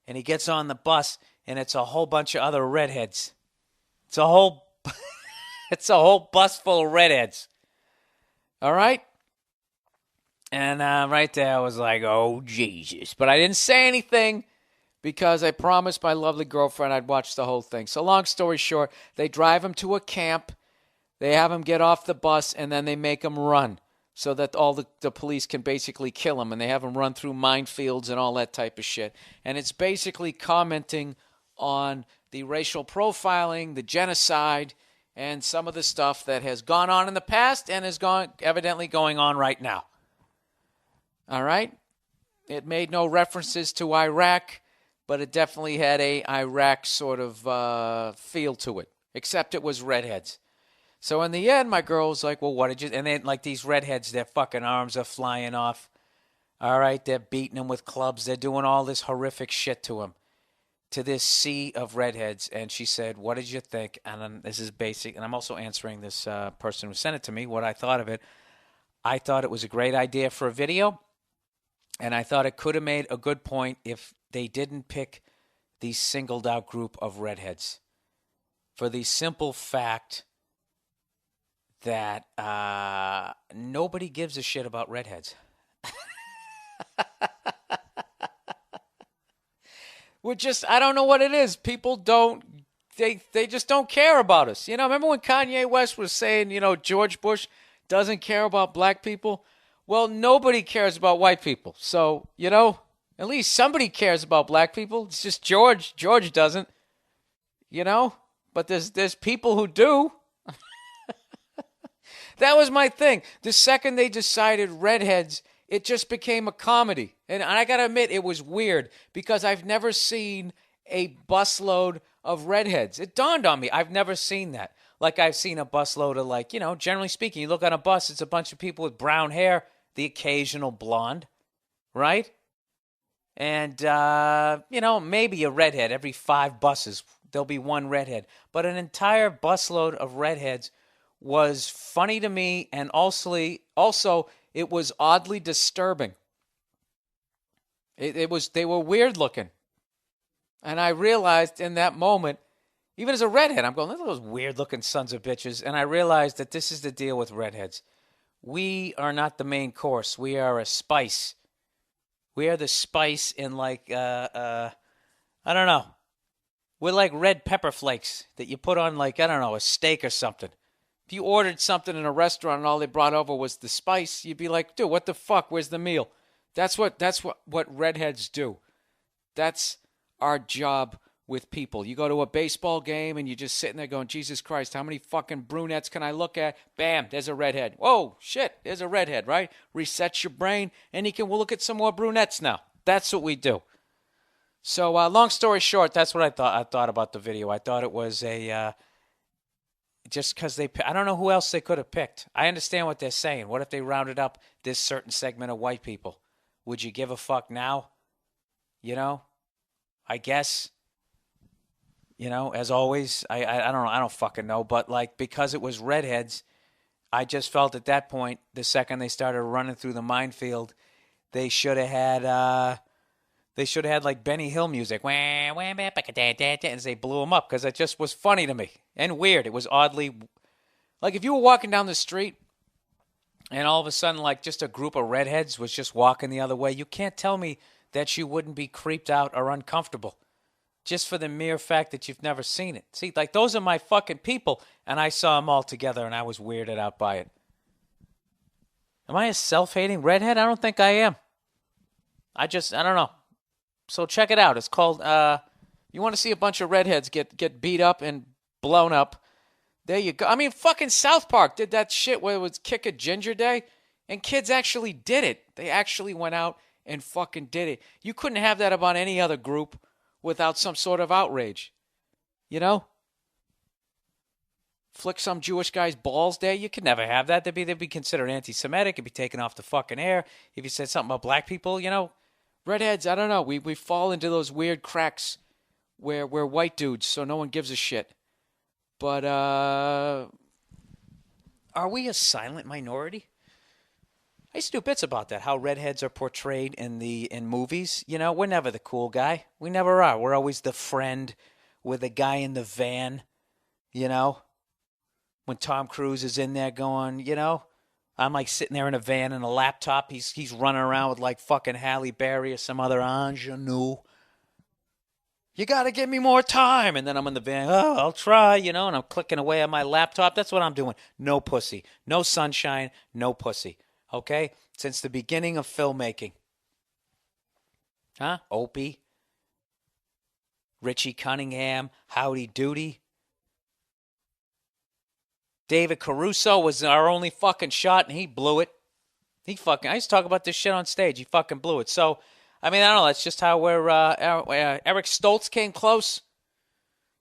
S3: and he gets on the bus, and it's a whole bunch of other redheads. It's a whole bus full of redheads. All right? And right there, I was like, oh, Jesus. But I didn't say anything because I promised my lovely girlfriend I'd watch the whole thing. So long story short, they drive him to a camp. They have him get off the bus, and then they make him run so that all the police can basically kill him. And they have him run through minefields and all that type of shit. And it's basically commenting on the racial profiling, the genocide, and some of the stuff that has gone on in the past and is evidently going on right now. All right? It made no references to Iraq, but it definitely had a Iraq sort of feel to it, except it was redheads. So in the end, my girl was like, well, what did you... And then, like, these redheads, their fucking arms are flying off. All right? They're beating them with clubs. They're doing all this horrific shit to him, to this sea of redheads. And she said, what did you think? And this is basic. And I'm also answering this person who sent it to me, what I thought of it. I thought it was a great idea for a video. And I thought it could have made a good point if they didn't pick the singled out group of redheads. For the simple fact that nobody gives a shit about redheads. I don't know what it is. People they just don't care about us. Remember when Kanye West was saying, George Bush doesn't care about black people? Well, nobody cares about white people. So, at least somebody cares about black people. It's just George. George doesn't, But there's people who do. That was my thing. The second they decided redheads, it just became a comedy. And I got to admit, it was weird because I've never seen a busload of redheads. It dawned on me. I've never seen that. Like I've seen a busload of generally speaking, you look on a bus, it's a bunch of people with brown hair, the occasional blonde, right? And, maybe a redhead. Every 5 buses, there'll be one redhead. But an entire busload of redheads was funny to me, and also it was oddly disturbing. They were weird looking. And I realized in that moment, even as a redhead, I'm going, look at those weird looking sons of bitches. And I realized that this is the deal with redheads. We are not the main course. We are a spice. We are the spice in I don't know. We're like red pepper flakes that you put on a steak or something. If you ordered something in a restaurant and all they brought over was the spice, you'd be like, dude, what the fuck? Where's the meal? That's what redheads do. That's our job with people. You go to a baseball game and you're just sitting there going, Jesus Christ, how many fucking brunettes can I look at? Bam, there's a redhead. Whoa, shit, there's a redhead, right? Resets your brain and we'll look at some more brunettes now. That's what we do. So long story short, that's what I thought about the video. I thought it was just because I don't know who else they could have picked. I understand what they're saying. What if they rounded up this certain segment of white people? Would you give a fuck now? I guess. As always, I don't know. I don't fucking know. But because it was redheads, I just felt at that point, the second they started running through the minefield, they should have had Benny Hill music. As they blew them up because it just was funny to me and weird. It was oddly if you were walking down the street and all of a sudden just a group of redheads was just walking the other way. You can't tell me that you wouldn't be creeped out or uncomfortable. Just for the mere fact that you've never seen it. See, those are my fucking people, and I saw them all together, and I was weirded out by it. Am I a self-hating redhead? I don't think I am. I don't know. So check it out. It's called, you want to see a bunch of redheads get beat up and blown up, There you go. I mean, fucking South Park did that shit where it was Kick a Ginger Day, and kids actually did it. They actually went out and fucking did it. You couldn't have that about any other group without some sort of outrage. You know? Flick some Jewish guy's balls there. You could never have that. They'd be considered anti-Semitic. It'd be taken off the fucking air. If you said something about black people, you know, redheads, I don't know. We fall into those weird cracks where we're white dudes, so no one gives a shit. But are we a silent minority? I used to do bits about that, how redheads are portrayed in movies. You know, we're never the cool guy. We never are. We're always the friend. We're the guy in the van, you know. When Tom Cruise is in there going, you know, I'm like sitting there in a van and a laptop. He's running around with like fucking Halle Berry or some other ingenue. You got to give me more time. And then I'm in the van. Oh, I'll try, you know, and I'm clicking away on my laptop. That's what I'm doing. No pussy. No sunshine. No pussy. Okay? Since the beginning of filmmaking. Huh? Opie. Richie Cunningham. Howdy Doody. David Caruso was our only fucking shot, and he blew it. I used to talk about this shit on stage. He fucking blew it. So, I mean, I don't know. That's just how we're... Eric Stoltz came close.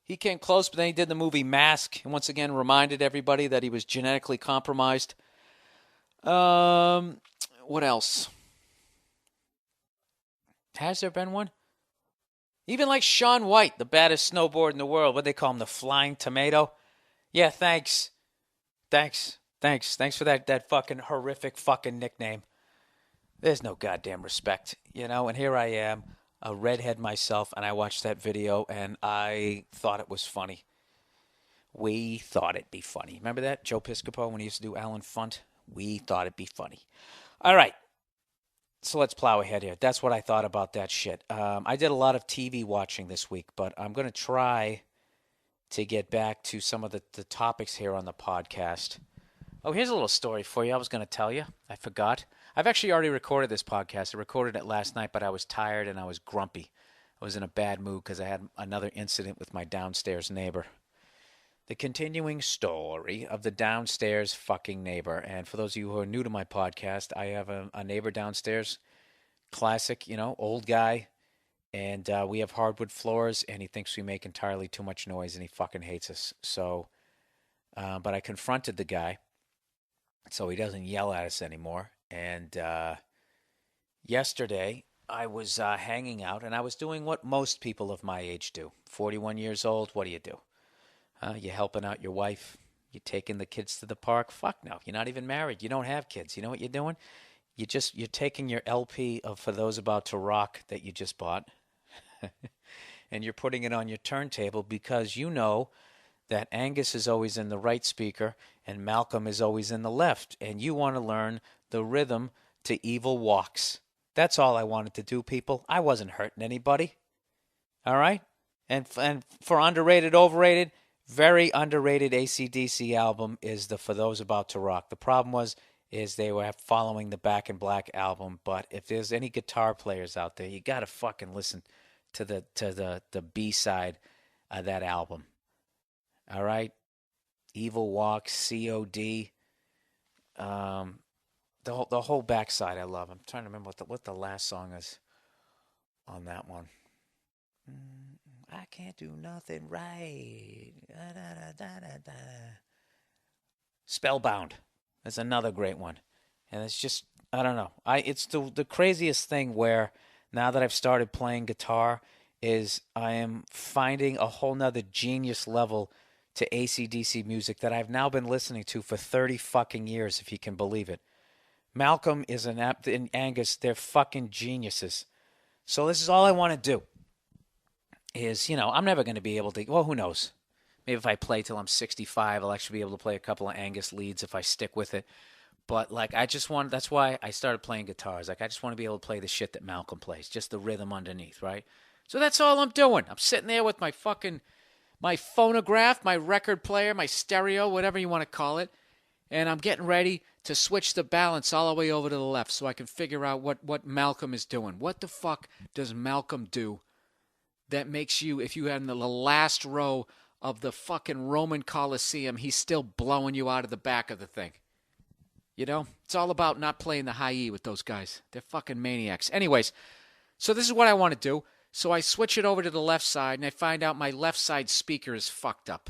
S3: He came close, but then he did the movie Mask, and once again reminded everybody that he was genetically compromised. What else? Has there been one? Even like Shaun White, the baddest snowboard in the world. What do they call him? The Flying Tomato? Yeah, thanks. Thanks for that fucking horrific fucking nickname. There's no goddamn respect, you know, and here I am, a redhead myself, and I watched that video, and I thought it was funny. We thought it'd be funny. Remember that? Joe Piscopo, when he used to do Alan Funt? We thought it'd be funny. All right, so let's plow ahead here. That's what I thought about that shit. I did a lot of TV watching this week, but I'm going to try to get back to some of the topics here on the podcast. Oh, here's a little story for you I was going to tell you. I forgot. I've actually already recorded this podcast. I recorded it last night, but I was tired and I was grumpy. I was in a bad mood because I had another incident with my downstairs neighbor. The continuing story of the downstairs fucking neighbor. And for those of you who are new to my podcast, I have a neighbor downstairs. Classic, you know, old guy. And we have hardwood floors, and he thinks we make entirely too much noise, and he fucking hates us. So, but I confronted the guy, so he doesn't yell at us anymore. And yesterday, I was hanging out, and I was doing what most people of my age do. 41 years old, what do? You're helping out your wife. You're taking the kids to the park. Fuck no, you're not even married. You don't have kids. You know what you're doing? You're taking your LP of For Those About to Rock that you just bought, and you're putting it on your turntable because you know that Angus is always in the right speaker and Malcolm is always in the left, and you want to learn the rhythm to Evil Walks. That's all I wanted to do, people. I wasn't hurting anybody. All right? And for underrated, overrated, very underrated AC/DC album is the For Those About to Rock. The problem is they were following the Back in Black album, but if there's any guitar players out there, you got to fucking listen to the B-side of that album. All right? Evil Walk, COD, the whole backside I love. I'm trying to remember what the last song is on that one. I can't do nothing right. Da, da, da, da, da. Spellbound. That's another great one. And it's just, I don't know. It's the craziest thing where now that I've started playing guitar is I am finding a whole nother genius level to AC/DC music that I've now been listening to for 30 fucking years, if you can believe it. Malcolm and Angus, they're fucking geniuses. So this is all I want to do is, you know, I'm never going to be able to, well, who knows? Maybe if I play till I'm 65, I'll actually be able to play a couple of Angus leads if I stick with it. But, like, that's why I started playing guitars. Like, I just want to be able to play the shit that Malcolm plays, just the rhythm underneath, right? So that's all I'm doing. I'm sitting there with my phonograph, my record player, my stereo, whatever you want to call it, and I'm getting ready to switch the balance all the way over to the left so I can figure out what Malcolm is doing. What the fuck does Malcolm do that makes you, if you had in the last row
S4: of the fucking Roman Colosseum, he's still blowing you out of the back of the thing. You know, it's all about not playing the high E with those guys. They're fucking maniacs. Anyways, so this is what I want to do. So I switch it over to the left side, and I find out my left side speaker is fucked up.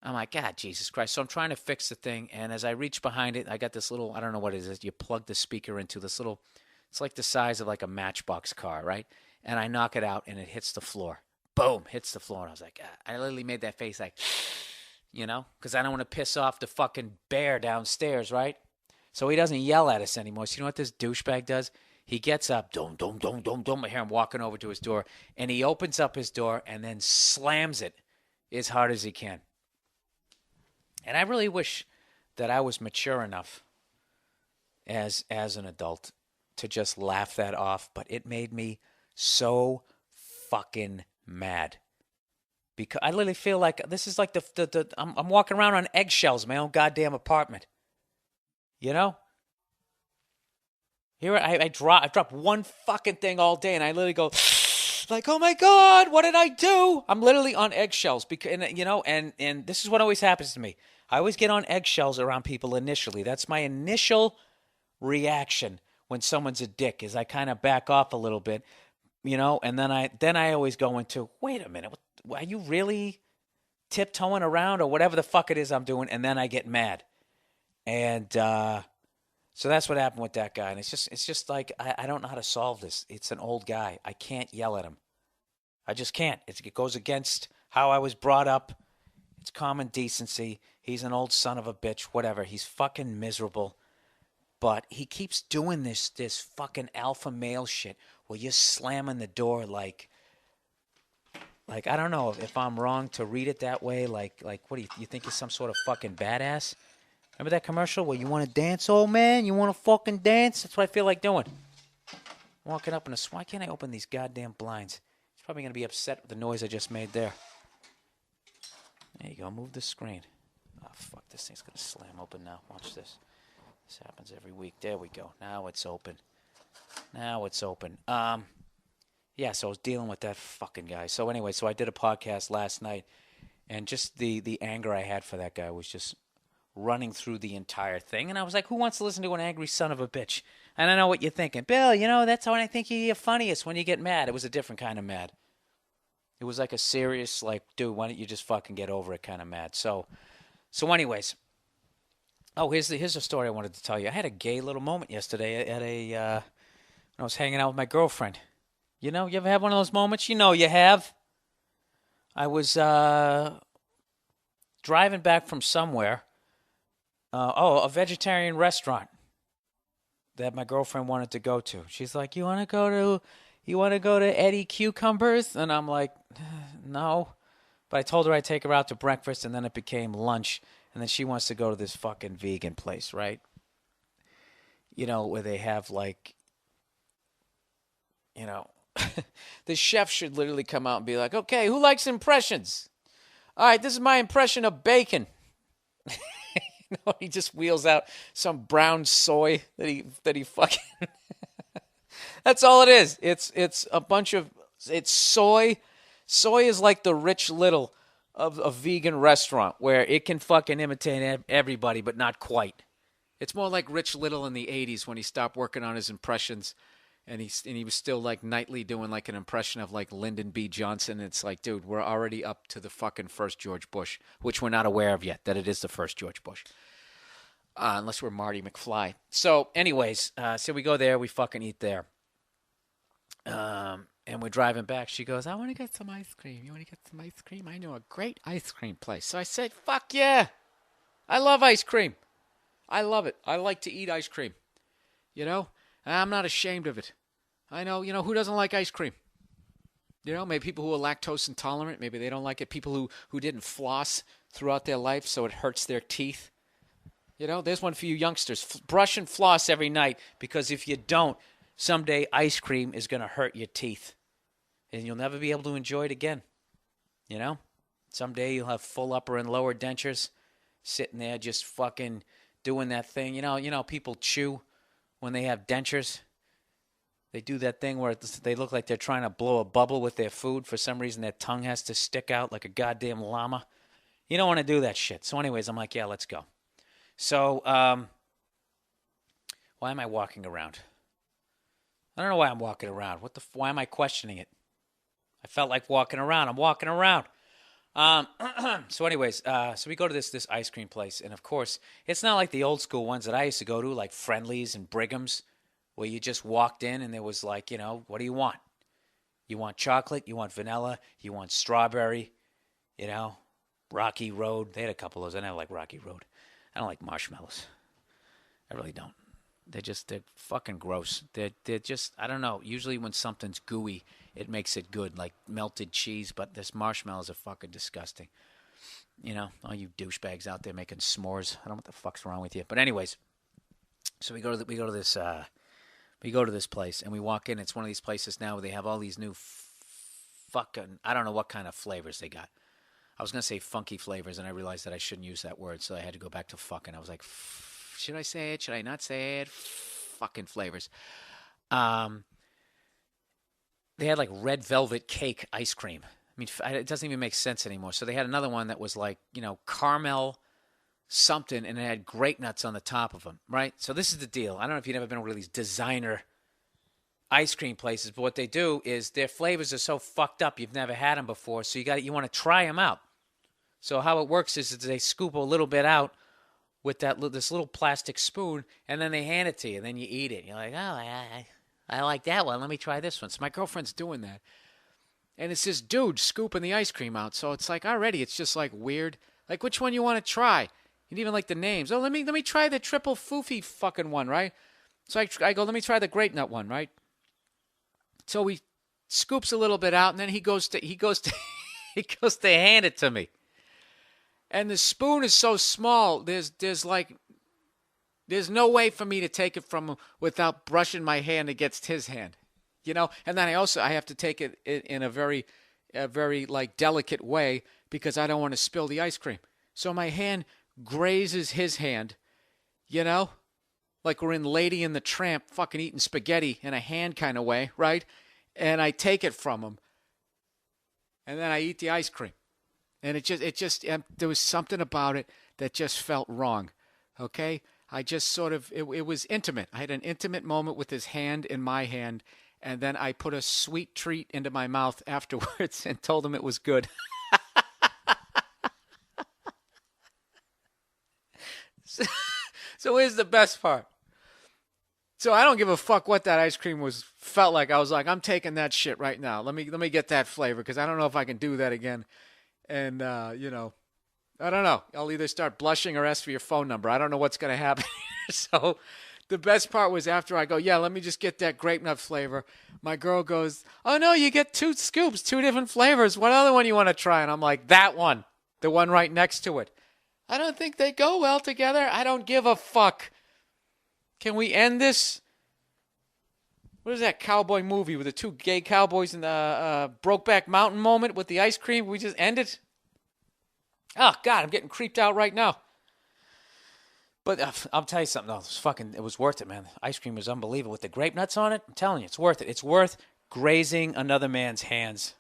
S4: I'm like, God, Jesus Christ. So I'm trying to fix the thing, and as I reach behind it, I got this little, I don't know what it is. You plug the speaker into this little, it's like the size of like a Matchbox car, right? And I knock it out, and it hits the floor. Boom, hits the floor. And I was like, I literally made that face like, you know, because I don't want to piss off the fucking bear downstairs, right? So he doesn't yell at us anymore. So you know what this douchebag does? He gets up, dum. I hear him walking over to his door, and he opens up his door and then slams it as hard as he can. And I really wish that I was mature enough as an adult to just laugh that off, but it made me so fucking mad. Because I literally feel like this is like I'm walking around on eggshells in my own goddamn apartment. You know? Here I dropped one fucking thing all day, and I literally go like, oh my God, what did I do? I'm literally on eggshells because, you know, and this is what always happens to me. I always get on eggshells around people initially. That's my initial reaction when someone's a dick, is I kind of back off a little bit, you know, and then I always go into, wait a minute, are you really tiptoeing around or whatever the fuck it is I'm doing? And then I get mad, and so that's what happened with that guy. And it's just like, I don't know how to solve this. It's an old guy. I can't yell at him. I just can't. It goes against how I was brought up. It's common decency. He's an old son of a bitch, whatever. He's fucking miserable. But he keeps doing this fucking alpha male shit where you're slamming the door like I don't know if I'm wrong to read it that way. Like what do you think you're some sort of fucking badass? Remember that commercial where you want to dance, old man? You want to fucking dance? That's what I feel like doing. Walking up in a... Why can't I open these goddamn blinds? He's probably going to be upset with the noise I just made there. There you go. Move the screen. Oh, fuck. This thing's going to slam open now. Watch this. This happens every week. There we go. Now it's open. Yeah, so I was dealing with that fucking guy. So anyway, so I did a podcast last night, and just the anger I had for that guy was just running through the entire thing. And I was like, who wants to listen to an angry son of a bitch? And I know what you're thinking. Bill, you know, that's when I think you're funniest, when you get mad. It was a different kind of mad. It was like a serious, like, dude, why don't you just fucking get over it kind of mad. So anyways. Oh, here's a story I wanted to tell you. I had a gay little moment yesterday at when I was hanging out with my girlfriend. You know, you ever have one of those moments? You know you have. I was driving back from somewhere. A vegetarian restaurant that my girlfriend wanted to go to. She's like, you want to go to Eddie Cucumbers? And I'm like, no. But I told her I'd take her out to breakfast, and then it became lunch. And then she wants to go to this fucking vegan place, right? You know, where they have like, you know, the chef should literally come out and be like, okay, who likes impressions? All right, this is my impression of bacon. You know, he just wheels out some brown soy that he fucking. That's all it is. It's a bunch of soy. Soy is like the Rich Little of a vegan restaurant where it can fucking imitate everybody, but not quite. It's more like Rich Little in the 80s when he stopped working on his impressions, and he was still like nightly doing like an impression of like Lyndon B. Johnson. It's like, dude, we're already up to the fucking first George Bush, which we're not aware of yet, that it is the first George Bush. Unless we're Marty McFly. So anyways, so we go there, we fucking eat there. And we're driving back. She goes, I want to get some ice cream. You want to get some ice cream? I know a great ice cream place. So I said, fuck yeah. I love ice cream. I love it. I like to eat ice cream. You know? And I'm not ashamed of it. I know, you know, who doesn't like ice cream? You know, maybe people who are lactose intolerant. Maybe they don't like it. People who didn't floss throughout their life, so it hurts their teeth. You know, there's one for you youngsters. Brush and floss every night, because if you don't, someday ice cream is going to hurt your teeth. And you'll never be able to enjoy it again. You know? Someday you'll have full upper and lower dentures sitting there just fucking doing that thing. You know, people chew when they have dentures. They do that thing where they look like they're trying to blow a bubble with their food. For some reason, their tongue has to stick out like a goddamn llama. You don't want to do that shit. So anyways, I'm like, yeah, let's go. So why am I walking around? I don't know why I'm walking around. Why am I questioning it? I felt like walking around. I'm walking around. So anyways, so we go to this ice cream place. And, of course, it's not like the old school ones that I used to go to, like Friendly's and Brigham's, where you just walked in and there was like, what do you want? You want chocolate? You want vanilla? You want strawberry? Rocky Road. They had a couple of those. I never like Rocky Road. I don't like marshmallows. I really don't. They're fucking gross. They're just, I don't know. Usually when something's gooey, it makes it good, like melted cheese. But this marshmallows are fucking disgusting. All you douchebags out there making s'mores. I don't know what the fuck's wrong with you. But anyways, so we go to this place and we walk in. It's one of these places now where they have all these new fucking, I don't know what kind of flavors they got. I was gonna say funky flavors, and I realized that I shouldn't use that word, so I had to go back to fucking. I was like, should I say it? Should I not say it? Fucking flavors. They had like red velvet cake ice cream. I mean, it doesn't even make sense anymore. So they had another one that was like, caramel something, and it had grape nuts on the top of them, right? So this is the deal. I don't know if you've ever been to one of these designer ice cream places, but what they do is their flavors are so fucked up you've never had them before, so you want to try them out. So how it works is they scoop a little bit out with this little plastic spoon, and then they hand it to you, and then you eat it. You're like, oh, I like that one. Let me try this one. So my girlfriend's doing that. And it's this dude scooping the ice cream out. So it's like already it's just like weird. Like, which one you want to try? You didn't even like the names. Oh, let me try the triple foofy fucking one, right? So I go, let me try the grape nut one, right? So he scoops a little bit out, and then he goes to hand it to me. And the spoon is so small, there's no way for me to take it from him without brushing my hand against his hand, And then I have to take it in a very like delicate way because I don't want to spill the ice cream. So my hand grazes his hand, like we're in Lady and the Tramp, fucking eating spaghetti in a hand kind of way, right? And I take it from him, and then I eat the ice cream. And it just there was something about it that just felt wrong, okay? I just sort of, it was intimate. I had an intimate moment with his hand in my hand, and then I put a sweet treat into my mouth afterwards and told him it was good. So here's the best part. So I don't give a fuck what that ice cream felt like. I was like, I'm taking that shit right now. Let me get that flavor because I don't know if I can do that again. And, I don't know. I'll either start blushing or ask for your phone number. I don't know what's going to happen. So the best part was after I go, yeah, let me just get that grape nut flavor. My girl goes, oh, no, you get 2 scoops, 2 different flavors. What other one you want to try? And I'm like, that one, the one right next to it. I don't think they go well together. I don't give a fuck. Can we end this? What is that cowboy movie with the 2 gay cowboys in the Brokeback Mountain moment with the ice cream? We just end it? Oh, God, I'm getting creeped out right now. But I'll tell you something else. It was worth it, man. The ice cream was unbelievable. With the grape nuts on it, I'm telling you, it's worth it. It's worth grazing another man's hands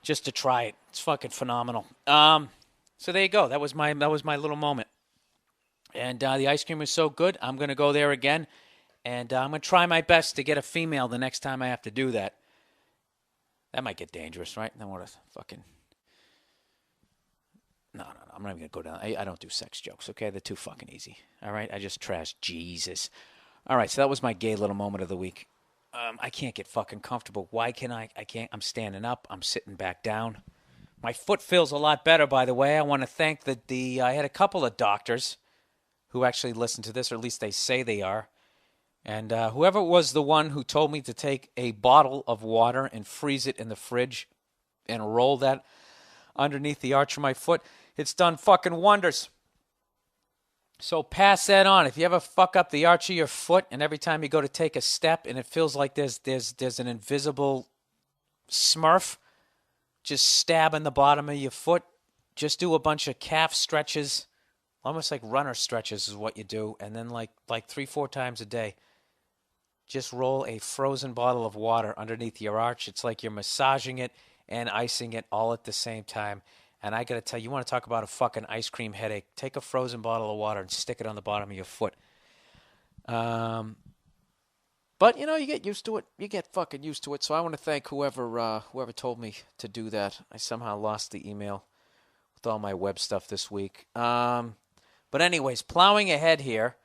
S4: just to try it. It's fucking phenomenal. So there you go. That was my little moment. And the ice cream was so good, I'm going to go there again. And I'm going to try my best to get a female the next time I have to do that. That might get dangerous, right? Then what a fucking... No. I'm not even going to go down. I don't do sex jokes, okay? They're too fucking easy. All right? I just trash Jesus. All right, so that was my gay little moment of the week. I can't get fucking comfortable. Why can I? I can't. I'm standing up. I'm sitting back down. My foot feels a lot better, by the way. I want to thank I had a couple of doctors who actually listened to this, or at least they say they are. And whoever was the one who told me to take a bottle of water and freeze it in the fridge and roll that underneath the arch of my foot, it's done fucking wonders. So pass that on. If you ever fuck up the arch of your foot and every time you go to take a step and it feels like there's an invisible smurf just stabbing the bottom of your foot, just do a bunch of calf stretches, almost like runner stretches is what you do, and then like 3-4 times a day. just roll a frozen bottle of water underneath your arch. It's like you're massaging it and icing it all at the same time. And I got to tell you, you want to talk about a fucking ice cream headache, take a frozen bottle of water and stick it on the bottom of your foot. But, you know, you get used to it. You get fucking used to it. So I want to thank whoever told me to do that. I somehow lost the email with all my web stuff this week. But anyways, plowing ahead here,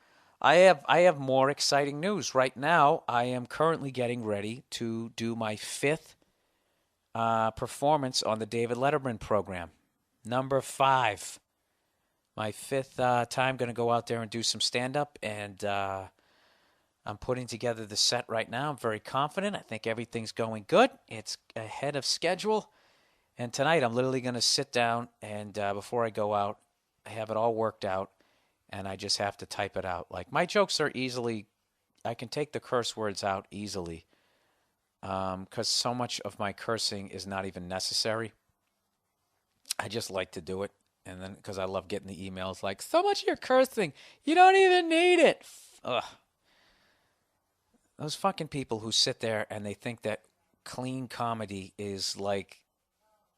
S4: I have more exciting news. Right now, I am currently getting ready to do my 5th performance on the David Letterman program. Number 5. My 5th time going to go out there and do some stand-up, and I'm putting together the set right now. I'm very confident. I think everything's going good. It's ahead of schedule. And tonight I'm literally going to sit down and before I go out, I have it all worked out, and I just have to type it out. Like, my jokes are easily, I can take the curse words out easily because so much of my cursing is not even necessary. I just like to do it. And then because I love getting the emails like, so much of your cursing, you don't even need it. Ugh. Those fucking people who sit there and they think that clean comedy is like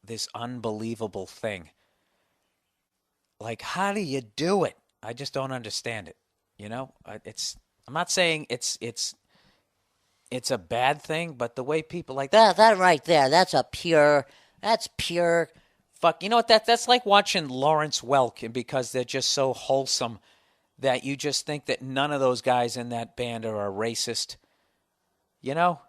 S4: this unbelievable thing. Like, how do you do it? I just don't understand it. You know, I'm not saying it's a bad thing, but the way people like that right there, that's pure. Fuck, you know what? That's like watching Lawrence Welk, because they're just so wholesome that you just think that none of those guys in that band are a racist. You know,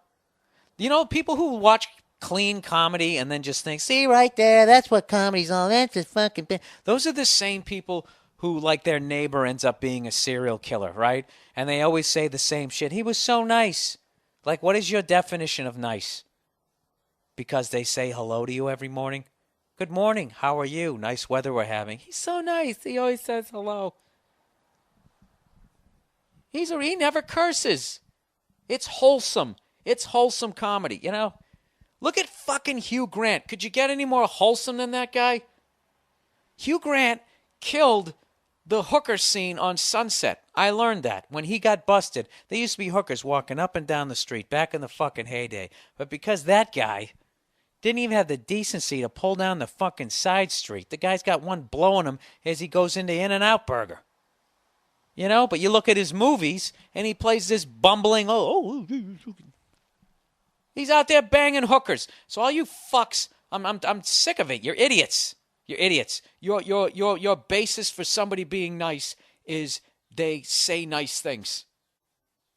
S4: people who watch clean comedy and then just think, see right there, that's what comedy's all. That's a fucking band. Those are the same people who, like, their neighbor ends up being a serial killer, right? And they always say the same shit. He was so nice. Like, what is your definition of nice? Because they say hello to you every morning. Good morning. How are you? Nice weather we're having. He's so nice. He always says hello. He never curses. It's wholesome. It's wholesome comedy, you know? Look at fucking Hugh Grant. Could you get any more wholesome than that guy? Hugh Grant killed the hooker scene on Sunset. I learned that. When he got busted, there used to be hookers walking up and down the street back in the fucking heyday. But because that guy didn't even have the decency to pull down the fucking side street, the guy's got one blowing him as he goes into In-N-Out Burger. You know, but you look at his movies, and he plays this bumbling, he's out there banging hookers. So all you fucks, I'm sick of it. You're idiots. You're idiots. Your basis for somebody being nice is they say nice things.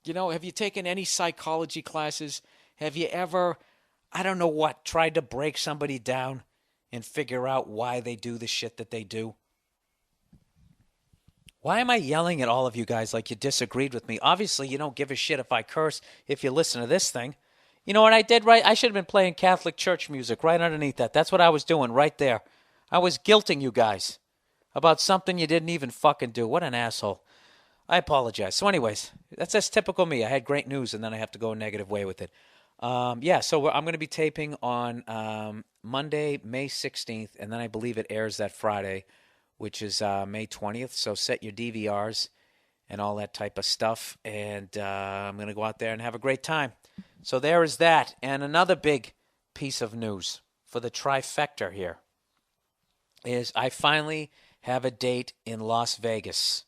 S4: You know, have you taken any psychology classes? Have you ever, I don't know what, tried to break somebody down and figure out why they do the shit that they do? Why am I yelling at all of you guys like you disagreed with me? Obviously, you don't give a shit if I curse if you listen to this thing. You know what I did right? I should have been playing Catholic church music right underneath that. That's what I was doing right there. I was guilting you guys about something you didn't even fucking do. What an asshole. I apologize. So anyways, that's typical me. I had great news, and then I have to go a negative way with it. So I'm going to be taping on Monday, May 16th, and then I believe it airs that Friday, which is May 20th. So set your DVRs and all that type of stuff. And I'm going to go out there and have a great time. So there is that. And another big piece of news for the trifecta here is I finally have a date in Las Vegas.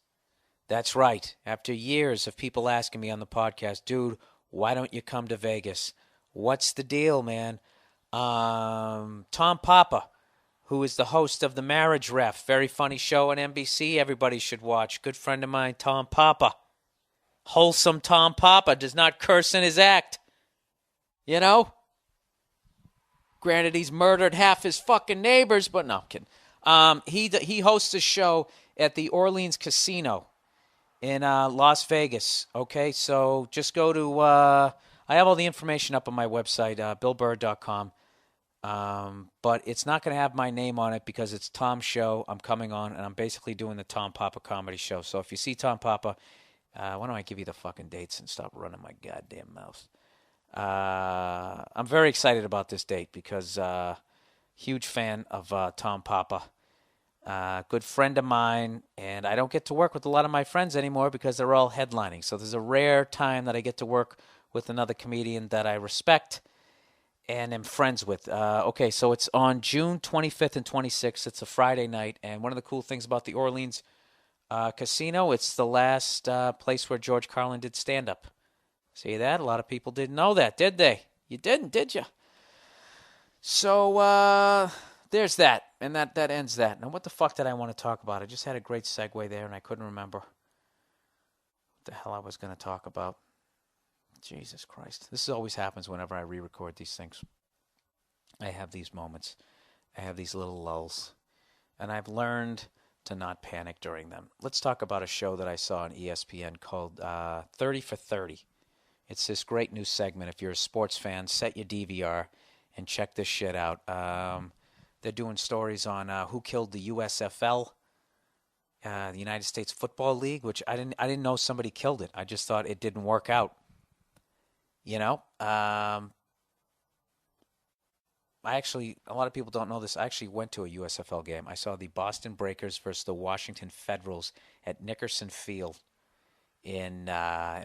S4: That's right. After years of people asking me on the podcast, dude, why don't you come to Vegas? What's the deal, man? Tom Papa, who is the host of The Marriage Ref. Very funny show on NBC. Everybody should watch. Good friend of mine, Tom Papa. Wholesome Tom Papa does not curse in his act. You know? Granted, he's murdered half his fucking neighbors, but no, I'm kidding. He hosts a show at the Orleans Casino in Las Vegas. Okay, so just go to, I have all the information up on my website, billburr.com. But it's not going to have my name on it because it's Tom's show. I'm coming on, and I'm basically doing the Tom Papa comedy show. So if you see Tom Papa, why don't I give you the fucking dates and stop running my goddamn mouth? I'm very excited about this date because huge fan of Tom Papa. Good friend of mine, and I don't get to work with a lot of my friends anymore because they're all headlining. So there's a rare time that I get to work with another comedian that I respect and am friends with. Okay, so it's on June 25th and 26th. It's a Friday night, and one of the cool things about the Orleans Casino, it's the last place where George Carlin did stand-up. See that? A lot of people didn't know that, did they? You didn't, did you? So there's that, and that ends that. Now, what the fuck did I want to talk about? I just had a great segue there, and I couldn't remember what the hell I was going to talk about. Jesus Christ. This always happens whenever I re-record these things. I have these moments. I have these little lulls, and I've learned to not panic during them. Let's talk about a show that I saw on ESPN called 30 for 30. It's this great new segment. If you're a sports fan, set your DVR and check this shit out. They're doing stories on who killed the USFL, the United States Football League, which I didn't know somebody killed it. I just thought it didn't work out. You know, a lot of people don't know this. I actually went to a USFL game. I saw the Boston Breakers versus the Washington Federals at Nickerson Field in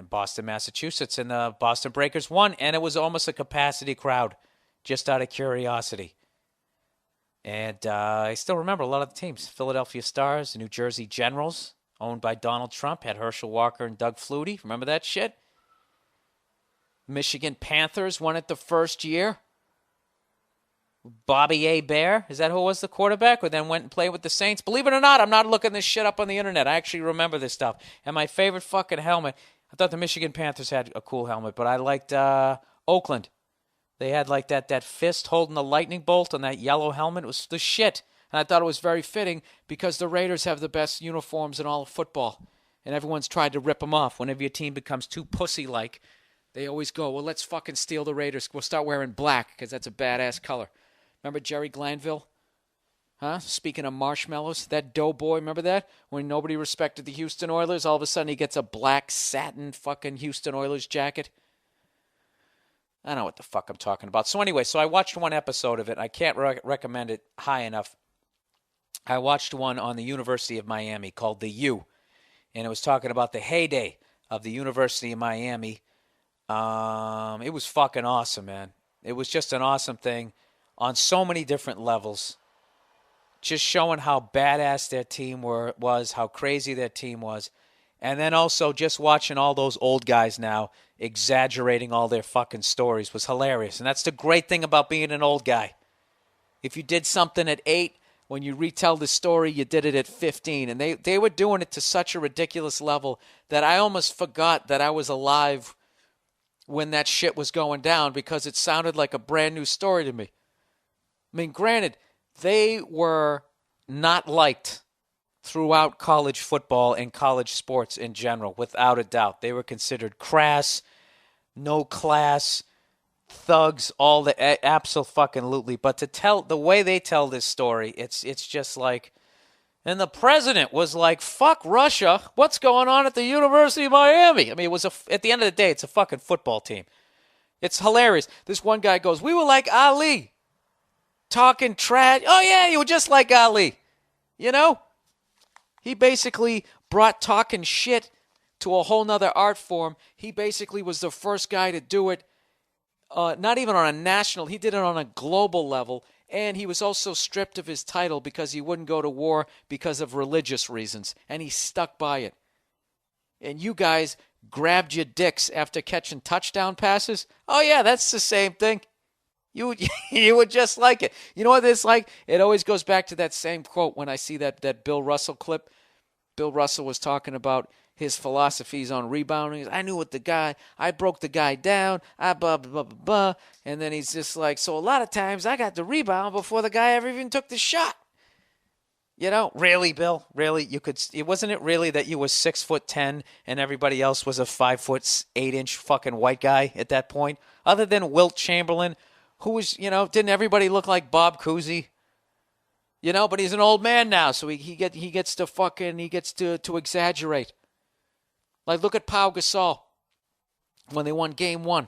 S4: Boston, Massachusetts, and the Boston Breakers won, and it was almost a capacity crowd, just out of curiosity. And I still remember a lot of the teams. Philadelphia Stars, the New Jersey Generals, owned by Donald Trump, had Herschel Walker and Doug Flutie. Remember that shit? Michigan Panthers won it the first year. Bobby A. Bear, is that who was the quarterback, who then went and played with the Saints? Believe it or not, I'm not looking this shit up on the internet. I actually remember this stuff. And my favorite fucking helmet, I thought the Michigan Panthers had a cool helmet, but I liked Oakland. They had like that fist holding the lightning bolt on that yellow helmet. It was the shit. And I thought it was very fitting because the Raiders have the best uniforms in all of football. And everyone's tried to rip them off. Whenever your team becomes too pussy-like, they always go, well, let's fucking steal the Raiders. We'll start wearing black because that's a badass color. Remember Jerry Glanville? Huh? Speaking of marshmallows, that doughboy, remember that? When nobody respected the Houston Oilers, all of a sudden he gets a black satin fucking Houston Oilers jacket. I don't know what the fuck I'm talking about. So anyway, I watched one episode of it. I can't recommend it high enough. I watched one on the University of Miami called The U, and it was talking about the heyday of the University of Miami. It was fucking awesome, man. It was just an awesome thing on so many different levels. Just showing how badass their team was, how crazy their team was. And then also just watching all those old guys now exaggerating all their fucking stories was hilarious. And that's the great thing about being an old guy. If you did something at 8, when you retell the story, you did it at 15. And they were doing it to such a ridiculous level that I almost forgot that I was alive when that shit was going down because it sounded like a brand new story to me. I mean, granted, they were not liked throughout college football and college sports in general, without a doubt. They were considered crass, no class, thugs, all the absolutely. But to tell the way they tell this story, it's just like, and the president was like, "Fuck Russia! What's going on at the University of Miami?" I mean, it was at the end of the day, it's a fucking football team. It's hilarious. This one guy goes, "We were like Ali." Talking trash. Oh, yeah, you were just like Ali. You know? He basically brought talking shit to a whole nother art form. He basically was the first guy to do it, not even on a national. He did it on a global level. And he was also stripped of his title because he wouldn't go to war because of religious reasons. And he stuck by it. And you guys grabbed your dicks after catching touchdown passes? Oh, yeah, that's the same thing. You would just like it. You know what it's like? It always goes back to that same quote when I see that Bill Russell clip. Bill Russell was talking about his philosophies on rebounding. I knew what I broke the guy down, blah, blah, blah, blah, blah. And then he's just like, so a lot of times I got the rebound before the guy ever even took the shot. You know, really, Bill? Really? Wasn't it really that you were 6'10" and everybody else was a 5'8" fucking white guy at that point? Other than Wilt Chamberlain, who was, didn't everybody look like Bob Cousy? But he's an old man now, so he gets to exaggerate. Like, look at Pau Gasol when they won Game 1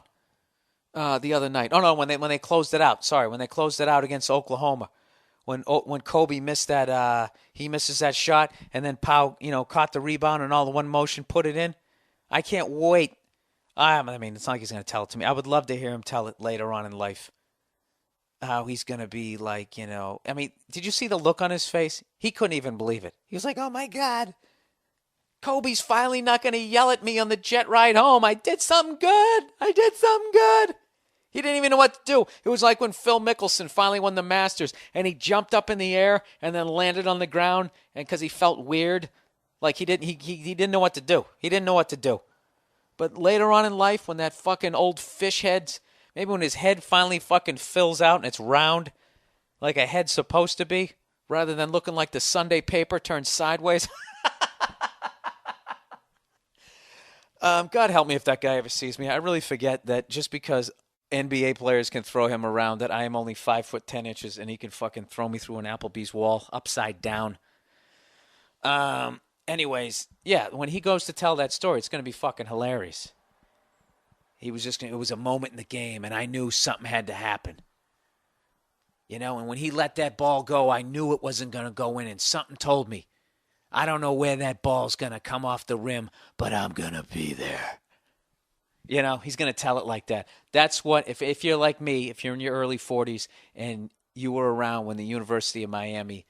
S4: the other night. Oh no, when they closed it out. Sorry, when they closed it out against Oklahoma, when Kobe missed he misses that shot, and then Pau caught the rebound and all the one motion put it in. I can't wait. I mean, it's not like he's going to tell it to me. I would love to hear him tell it later on in life. How he's going to be like, I mean, did you see the look on his face? He couldn't even believe it. He was like, oh my God, Kobe's finally not going to yell at me on the jet ride home. I did something good. He didn't even know what to do. It was like when Phil Mickelson finally won the Masters and he jumped up in the air and then landed on the ground and because he felt weird. Like he didn't know what to do. He didn't know what to do. But later on in life, when that fucking old fish head's, maybe when his head finally fucking fills out and it's round, like a head's supposed to be, rather than looking like the Sunday paper turned sideways. God help me if that guy ever sees me. I really forget that just because NBA players can throw him around, that I am only 5'10" and he can fucking throw me through an Applebee's wall upside down. Anyways, yeah, when he goes to tell that story, it's going to be fucking hilarious. It was a moment in the game, and I knew something had to happen. And when he let that ball go, I knew it wasn't going to go in, and something told me, I don't know where that ball's going to come off the rim, but I'm going to be there. He's going to tell it like that. That's what, if you're like me, if you're in your early 40s, and you were around when the University of Miami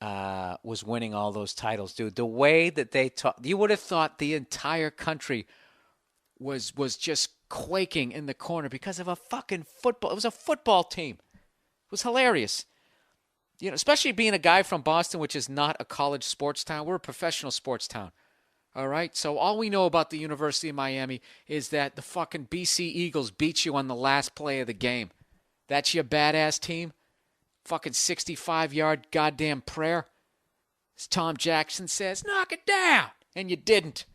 S4: was winning all those titles, dude, the way that they talk, you would have thought the entire country was just quaking in the corner because of a fucking football. It was a football team. It was hilarious. Especially being a guy from Boston, which is not a college sports town. We're a professional sports town. All right? So all we know about the University of Miami is that the fucking BC Eagles beat you on the last play of the game. That's your badass team? Fucking 65-yard goddamn prayer? As Tom Jackson says, knock it down. And you didn't.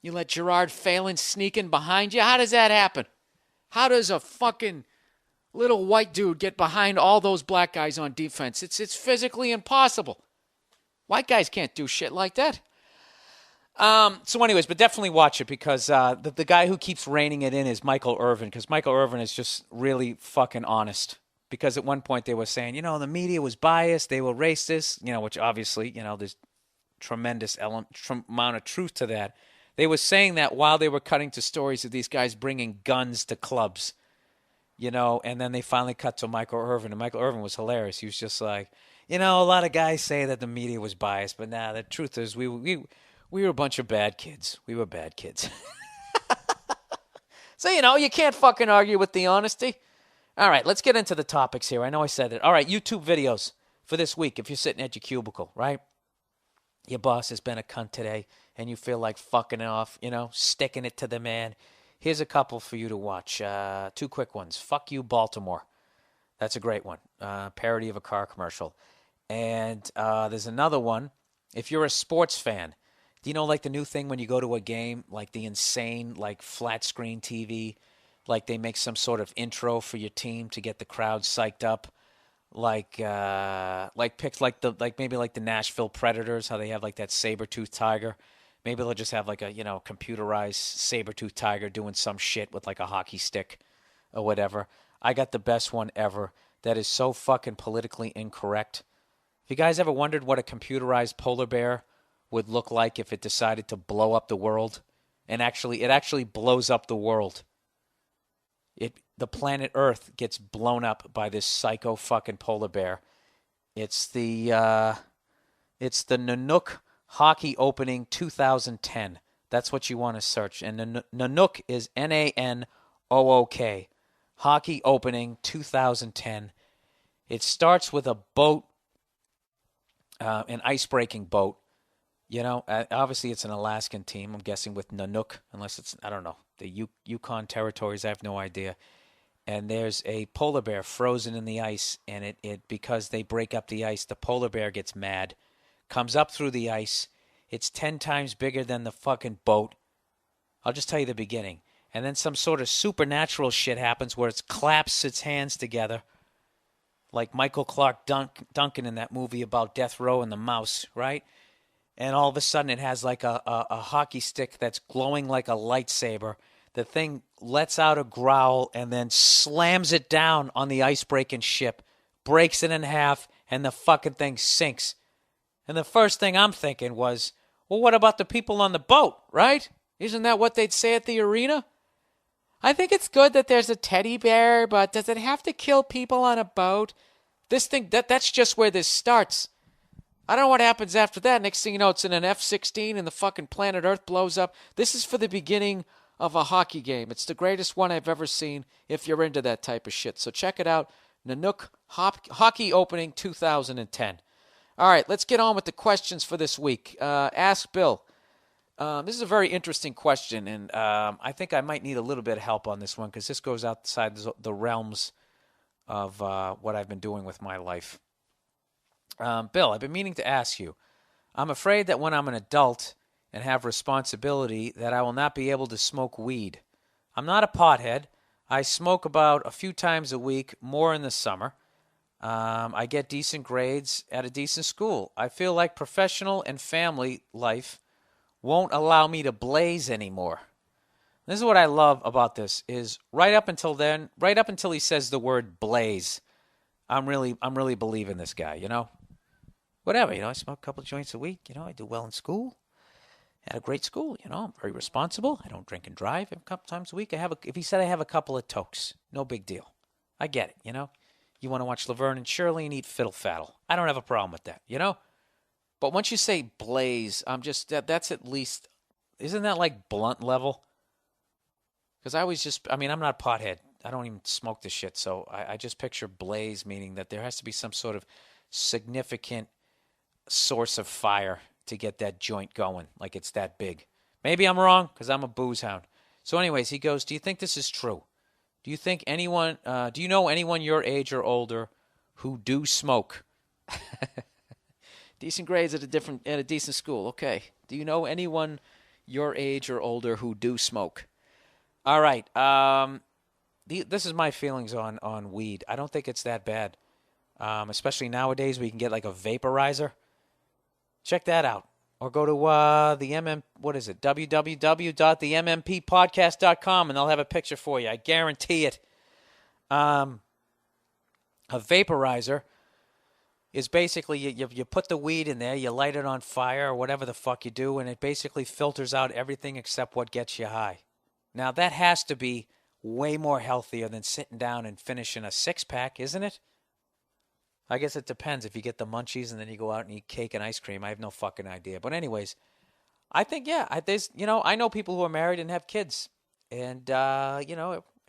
S4: You let Gerard Phelan sneak in behind you? How does that happen? How does a fucking little white dude get behind all those black guys on defense? It's physically impossible. White guys can't do shit like that. So anyways, but definitely watch it because the guy who keeps reining it in is Michael Irvin, because Michael Irvin is just really fucking honest. Because at one point they were saying, the media was biased, they were racist, which obviously, there's tremendous amount of truth to that. They were saying that while they were cutting to stories of these guys bringing guns to clubs, and then they finally cut to Michael Irvin, and Michael Irvin was hilarious. He was just like, a lot of guys say that the media was biased, but nah, the truth is we were a bunch of bad kids. We were bad kids. So, you can't fucking argue with the honesty. All right, let's get into the topics here. I know I said it. All right, YouTube videos for this week if you're sitting at your cubicle, right? Your boss has been a cunt today, and you feel like fucking off, sticking it to the man. Here's a couple for you to watch. Two quick ones. Fuck You, Baltimore. That's a great one. Parody of a car commercial. And there's another one. If you're a sports fan, do you know like the new thing when you go to a game, like the insane like flat screen TV, like they make some sort of intro for your team to get the crowd psyched up? Like picks like maybe like the Nashville Predators, how they have like that saber-toothed tiger. Maybe they'll just have like a computerized saber-toothed tiger doing some shit with like a hockey stick or whatever. I got the best one ever that is so fucking politically incorrect. Have you guys ever wondered what a computerized polar bear would look like if it decided to blow up the world? And it actually blows up the world. The planet Earth gets blown up by this psycho fucking polar bear. It's the Nanook Hockey Opening 2010. That's what you want to search. And Nanook is Nanook. Hockey Opening 2010. It starts with a boat, an ice-breaking boat. Obviously it's an Alaskan team, I'm guessing, with Nanook, unless it's, I don't know, the Yukon territories, I have no idea. And there's a polar bear frozen in the ice, and it because they break up the ice, the polar bear gets mad, comes up through the ice. It's 10 times bigger than the fucking boat. I'll just tell you the beginning. And then some sort of supernatural shit happens where it claps its hands together, like Michael Clark Duncan in that movie about Death Row and the Mouse, right? And all of a sudden it has like a hockey stick that's glowing like a lightsaber. The thing lets out a growl and then slams it down on the ice-breaking ship, breaks it in half, and the fucking thing sinks. And the first thing I'm thinking was, well, what about the people on the boat, right? Isn't that what they'd say at the arena? I think it's good that there's a teddy bear, but does it have to kill people on a boat? This thing, that's just where this starts. I don't know what happens after that. Next thing you know, it's in an F-16 and the fucking planet Earth blows up. This is for the beginning of a hockey game. It's the greatest one I've ever seen if you're into that type of shit. So check it out. Nanook Hockey Opening 2010. All right, let's get on with the questions for this week. Ask Bill. This is a very interesting question, and I think I might need a little bit of help on this one because this goes outside the realms of what I've been doing with my life. Bill, I've been meaning to ask you. I'm afraid that when I'm an adult and have responsibility that I will not be able to smoke weed. I'm not a pothead. I smoke about a few times a week, more in the summer. I get decent grades at a decent school. I feel like professional and family life won't allow me to blaze anymore. This is what I love about this is right up until he says the word blaze, I'm really believing this guy, you know? Whatever, you know, I smoke a couple of joints a week, you know, I do well in school. At a great school, you know, I'm very responsible. I don't drink and drive a couple times a week. If he said I have a couple of tokes, no big deal. I get it, you know? You want to watch Laverne and Shirley and eat fiddle faddle. I don't have a problem with that, you know? But once you say blaze, that's at least, isn't that like blunt level? Because I'm not a pothead. I don't even smoke this shit. So I just picture blaze, meaning that there has to be some sort of significant source of fire to get that joint going, like it's that big. Maybe I'm wrong because I'm a booze hound. So anyways, he goes, do you think this is true? Do you know anyone your age or older who do smoke? Decent grades at a decent school. Okay. Do you know anyone your age or older who do smoke? All right. This is my feelings on weed. I don't think it's that bad. Especially nowadays we can get like a vaporizer. Check that out. Or go to www.themmpodcast.com and they'll have a picture for you. I guarantee it. A vaporizer is basically you put the weed in there, you light it on fire or whatever the fuck you do, and it basically filters out everything except what gets you high. Now, that has to be way more healthier than sitting down and finishing a six-pack, isn't it? I guess it depends if you get the munchies and then you go out and eat cake and ice cream. I have no fucking idea. But anyways, I think, I know people who are married and have kids. And, every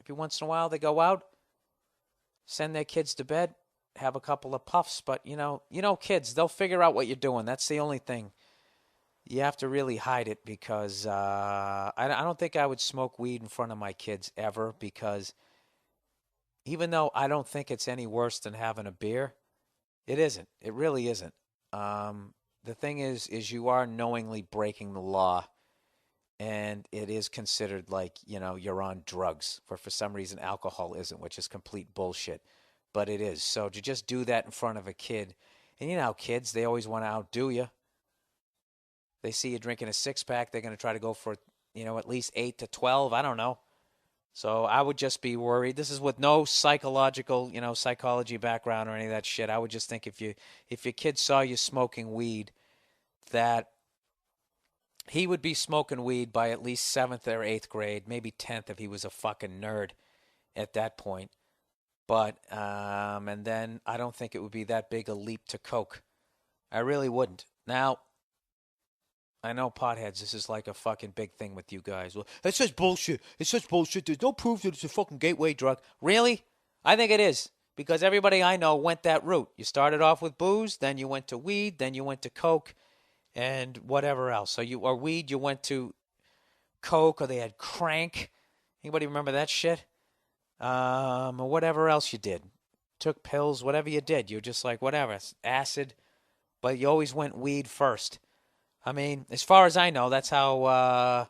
S4: once in a while they go out, send their kids to bed, have a couple of puffs. But, kids, they'll figure out what you're doing. That's the only thing. You have to really hide it because I don't think I would smoke weed in front of my kids ever because even though I don't think it's any worse than having a beer, it isn't. It really isn't. The thing is you are knowingly breaking the law, and it is considered like, you're on drugs. For some reason, alcohol isn't, which is complete bullshit. But it is. So to just do that in front of a kid, and you know how kids, they always want to outdo you. They see you drinking a six-pack, they're going to try to go for, at least 8 to 12. I don't know. So I would just be worried. This is with no psychology background or any of that shit. I would just think if your kid saw you smoking weed, that he would be smoking weed by at least 7th or 8th grade, maybe 10th if he was a fucking nerd at that point. But, and then I don't think it would be that big a leap to coke. I really wouldn't. Now, I know potheads, this is like a fucking big thing with you guys. Well, that's just bullshit. It's such bullshit. There's no proof that it's a fucking gateway drug. Really? I think it is. Because everybody I know went that route. You started off with booze, then you went to weed, then you went to coke, and whatever else. So you went to coke, or they had crank. Anybody remember that shit? Or whatever else you did. Took pills, whatever you did. You're just like, whatever. It's acid. But you always went weed first. I mean, as far as I know, that's how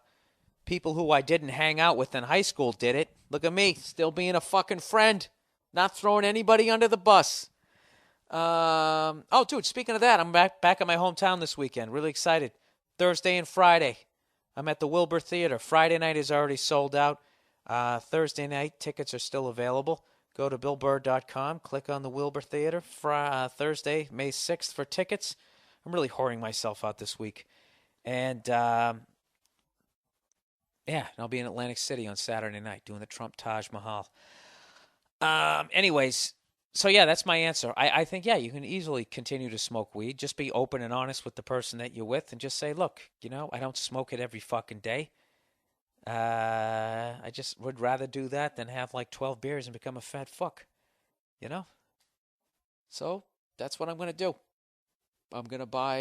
S4: people who I didn't hang out with in high school did it. Look at me, still being a fucking friend, not throwing anybody under the bus. Dude, speaking of that, I'm back at my hometown this weekend. Really excited. Thursday and Friday, I'm at the Wilbur Theater. Friday night is already sold out. Thursday night, tickets are still available. Go to BillBurr.com, click on the Wilbur Theater. Thursday, May 6th for tickets. I'm really whoring myself out this week. And Yeah, and I'll be in Atlantic City on Saturday night doing the Trump Taj Mahal. Anyways, so yeah, that's my answer. I think, yeah, you can easily continue to smoke weed. Just be open and honest with the person that you're with and just say, look, I don't smoke it every fucking day. I just would rather do that than have like 12 beers and become a fat fuck, you know? So that's what I'm going to do. I'm going to buy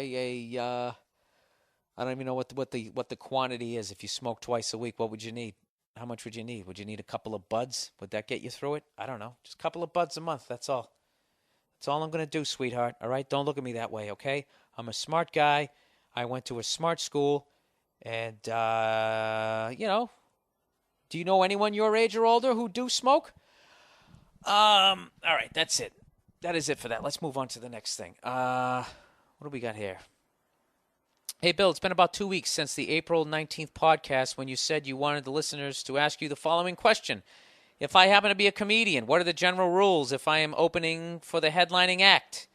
S4: I don't even know what the quantity is. If you smoke twice a week, what would you need? How much would you need? Would you need a couple of buds? Would that get you through it? I don't know. Just a couple of buds a month. That's all. That's all I'm going to do, sweetheart. All right? Don't look at me that way, okay? I'm a smart guy. I went to a smart school. And, do you know anyone your age or older who do smoke? All right. That's it. That is it for that. Let's move on to the next thing. What do we got here? Hey, Bill, it's been about 2 weeks since the April 19th podcast when you said you wanted the listeners to ask you the following question. If I happen to be a comedian, what are the general rules if I am opening for the headlining act?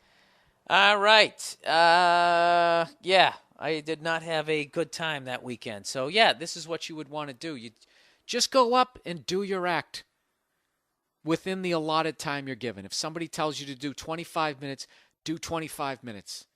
S4: All right. Yeah, I did not have a good time that weekend. So, yeah, this is what you would want to do. You just go up and do your act within the allotted time you're given. If somebody tells you to do 25 minutes, do 25 minutes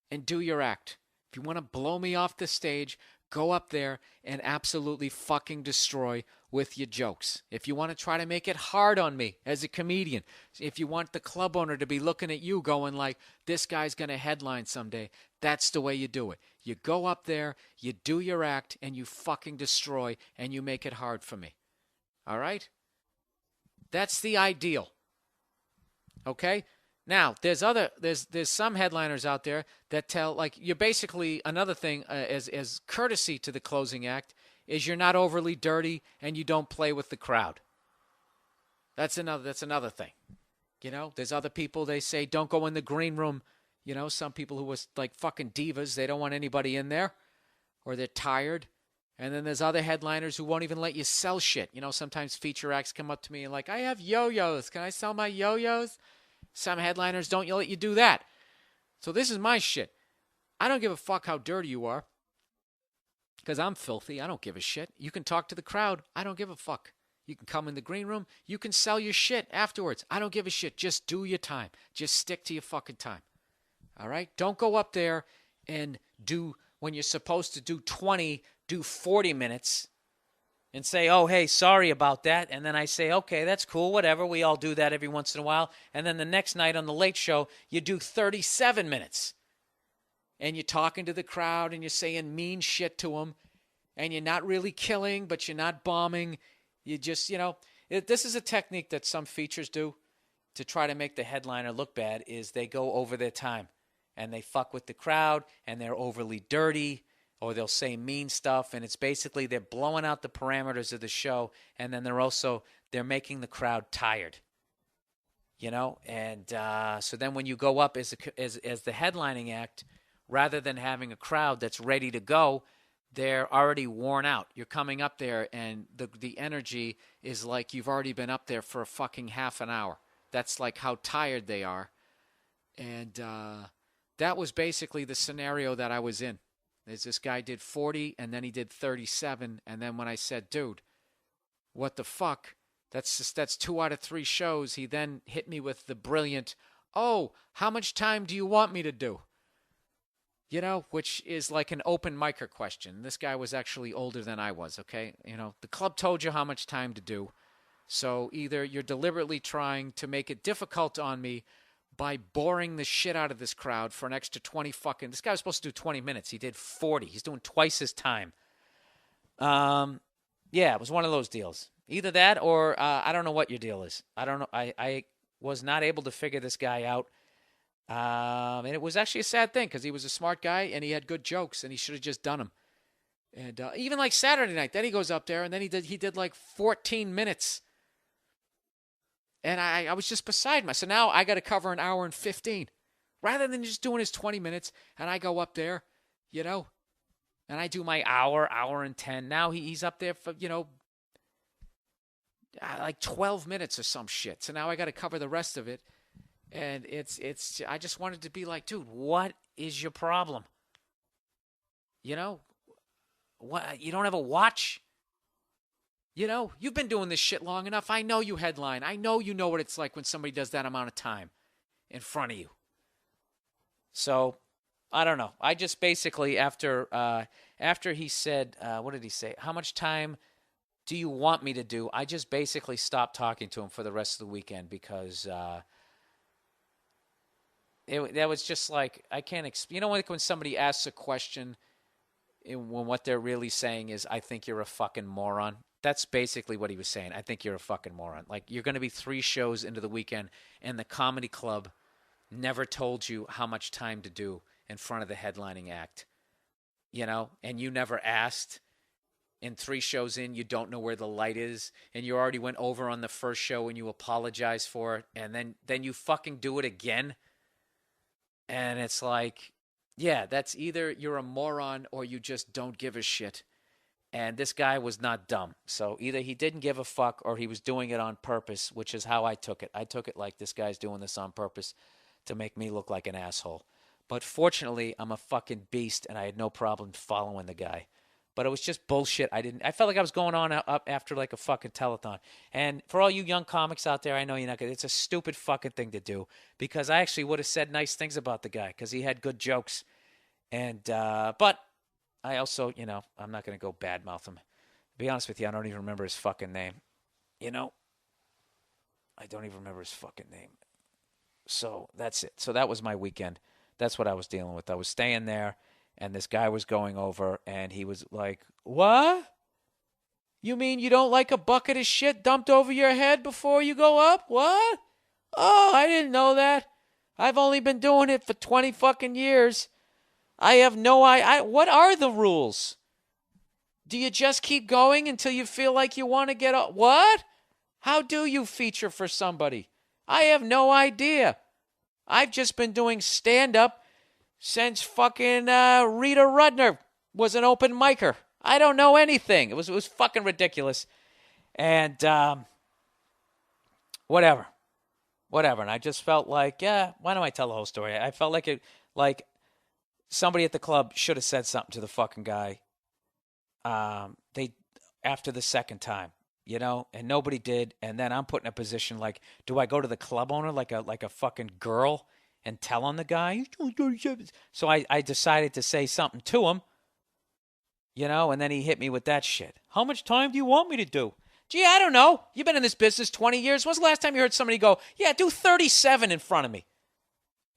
S4: and do your act. If you want to blow me off the stage, go up there and absolutely fucking destroy with your jokes. If you want to try to make it hard on me as a comedian, if you want the club owner to be looking at you going like, this guy's going to headline someday, that's the way you do it. You go up there, you do your act, and you fucking destroy, and you make it hard for me. All right? That's the ideal. Okay? Now, there's some headliners out there that tell, like, you're basically, another thing as courtesy to the closing act is you're not overly dirty and you don't play with the crowd. That's another thing. There's other people, they say, don't go in the green room. Some people who was like fucking divas, they don't want anybody in there or they're tired. And then there's other headliners who won't even let you sell shit. Sometimes feature acts come up to me and like, I have yo-yos. Can I sell my yo-yos? Some headliners don't let you do that. So this is my shit. I don't give a fuck how dirty you are. Because I'm filthy. I don't give a shit. You can talk to the crowd. I don't give a fuck. You can come in the green room. You can sell your shit afterwards. I don't give a shit. Just do your time. Just stick to your fucking time. All right? Don't go up there and do, when you're supposed to do 20, do 40 minutes and say, oh, hey, sorry about that. And then I say, okay, that's cool, whatever. We all do that every once in a while. And then the next night on the Late Show, you do 37 minutes. And you're talking to the crowd and you're saying mean shit to them. And you're not really killing, but you're not bombing. You just, this is a technique that some features do to try to make the headliner look bad, is they go over their time. And they fuck with the crowd and they're overly dirty. Or they'll say mean stuff, and it's basically they're blowing out the parameters of the show, and then they're making the crowd tired, And so then when you go up as the headlining act, rather than having a crowd that's ready to go, they're already worn out. You're coming up there, and the energy is like you've already been up there for a fucking half an hour. That's like how tired they are, and that was basically the scenario that I was in. This guy did 40, and then he did 37, and then when I said, dude, what the fuck? That's 2 out of 3 shows. He then hit me with the brilliant, oh, how much time do you want me to do? Which is like an open micer question. This guy was actually older than I was, okay? The club told you how much time to do, so either you're deliberately trying to make it difficult on me by boring the shit out of this crowd for an extra 20 fucking... This guy was supposed to do 20 minutes. He did 40. He's doing twice his time. Yeah, it was one of those deals. Either that or I don't know what your deal is. I don't know. I was not able to figure this guy out. And it was actually a sad thing because he was a smart guy and he had good jokes and he should have just done them. And even like Saturday night, then he goes up there and then he did like 14 minutes. And I was just beside myself. So now I got to cover an hour and 15. Rather than just doing his 20 minutes, and I go up there, and I do my hour and 10. Now he's up there for, like 12 minutes or some shit. So now I got to cover the rest of it. And it's I just wanted to be like, dude, what is your problem? What, you don't have a watch? You know, you've been doing this shit long enough. I know you headline. I know you know what it's like when somebody does that amount of time in front of you. So, I don't know. I just basically, after he said, what did he say? How much time do you want me to do? I just basically stopped talking to him for the rest of the weekend because that was just like, I can't explain. You know, like when somebody asks a question, when what they're really saying is, I think you're a fucking moron. That's basically what he was saying. I think you're a fucking moron. Like, you're going to be 3 shows into the weekend, and the comedy club never told you how much time to do in front of the headlining act. You know? And you never asked. In 3 shows in, you don't know where the light is, and you already went over on the first show and you apologize for it, and then you fucking do it again. And it's like, yeah, that's either you're a moron or you just don't give a shit. And this guy was not dumb. So either he didn't give a fuck or he was doing it on purpose, which is how I took it. I took it like this guy's doing this on purpose to make me look like an asshole. But fortunately, I'm a fucking beast, and I had no problem following the guy. But it was just bullshit. I felt like I was going on up after like a fucking telethon. And for all you young comics out there, I know you're not gonna. It's a stupid fucking thing to do because I actually would have said nice things about the guy because he had good jokes. And but I also, you know, I'm not gonna go badmouth him. To be honest with you, I don't even remember his fucking name. You know, I don't even remember his fucking name. So that's it. So that was my weekend. That's what I was dealing with. I was staying there. And this guy was going over, and he was like, what? You mean you don't like a bucket of shit dumped over your head before you go up? What? Oh, I didn't know that. I've only been doing it for 20 fucking years. I have no idea. What are the rules? Do you just keep going until you feel like you want to get up? What? How do you feature for somebody? I have no idea. I've just been doing stand-up since fucking Rita Rudner was an open micer. I don't know anything. It was fucking ridiculous. And whatever. And I just felt like, yeah, why don't I tell the whole story? I felt like somebody at the club should have said something to the fucking guy. After the second time, you know, and nobody did. And then I'm put in a position like, do I go to the club owner like a fucking girl and tell on the guy? So I decided to say something to him, you know, and then he hit me with that shit. How much time do you want me to do? Gee, I don't know. You've been in this business 20 years. When's the last time you heard somebody go, yeah, do 37 in front of me?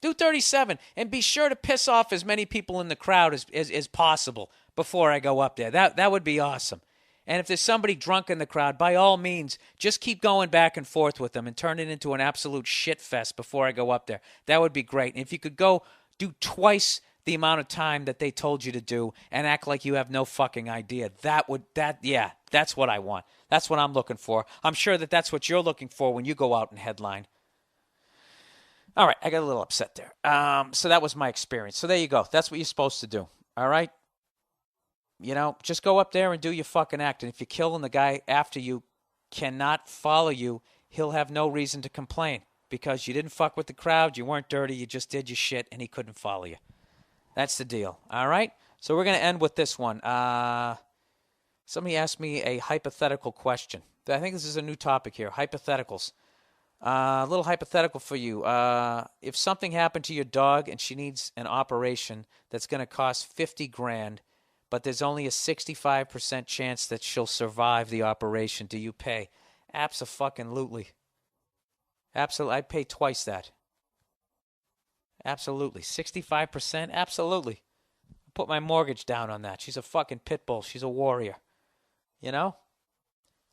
S4: Do 37. And be sure to piss off as many people in the crowd as possible before I go up there. That would be awesome. And if there's somebody drunk in the crowd, by all means, just keep going back and forth with them and turn it into an absolute shit fest before I go up there. That would be great. And if you could go do twice the amount of time that they told you to do and act like you have no fucking idea, that's what I want. That's what I'm looking for. I'm sure that that's what you're looking for when you go out and headline. All right, I got a little upset there. So that was my experience. So there you go. That's what you're supposed to do. All right? You know, just go up there and do your fucking act. And if you're killing the guy after you cannot follow you, he'll have no reason to complain because you didn't fuck with the crowd, you weren't dirty, you just did your shit, and he couldn't follow you. That's the deal. All right? So we're going to end with this one. Somebody asked me a hypothetical question. I think this is a new topic here, hypotheticals. A little hypothetical for you. If something happened to your dog and she needs an operation that's going to cost $50,000, but there's only a 65% chance that she'll survive the operation, do you pay? Abso-fucking-lutely. Absolutely. I'd pay twice that. Absolutely. 65%? Absolutely. Put my mortgage down on that. She's a fucking pit bull. She's a warrior. You know?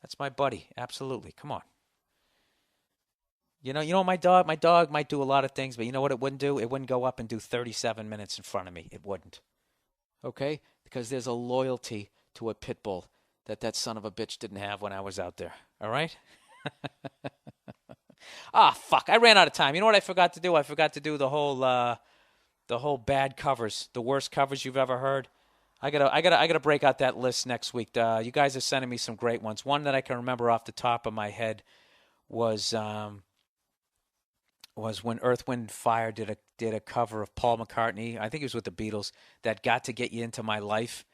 S4: That's my buddy. Absolutely. Come on. You know my dog might do a lot of things, but you know what it wouldn't do? It wouldn't go up and do 37 minutes in front of me. It wouldn't. Okay? Because there's a loyalty to a pit bull that son of a bitch didn't have when I was out there. All right? Fuck. I ran out of time. You know what I forgot to do? I forgot to do the whole bad covers, the worst covers you've ever heard. I gotta break out that list next week. You guys are sending me some great ones. One that I can remember off the top of my head was when Earth, Wind & Fire did a cover of Paul McCartney. I think it was with the Beatles, that Got to Get You Into My Life.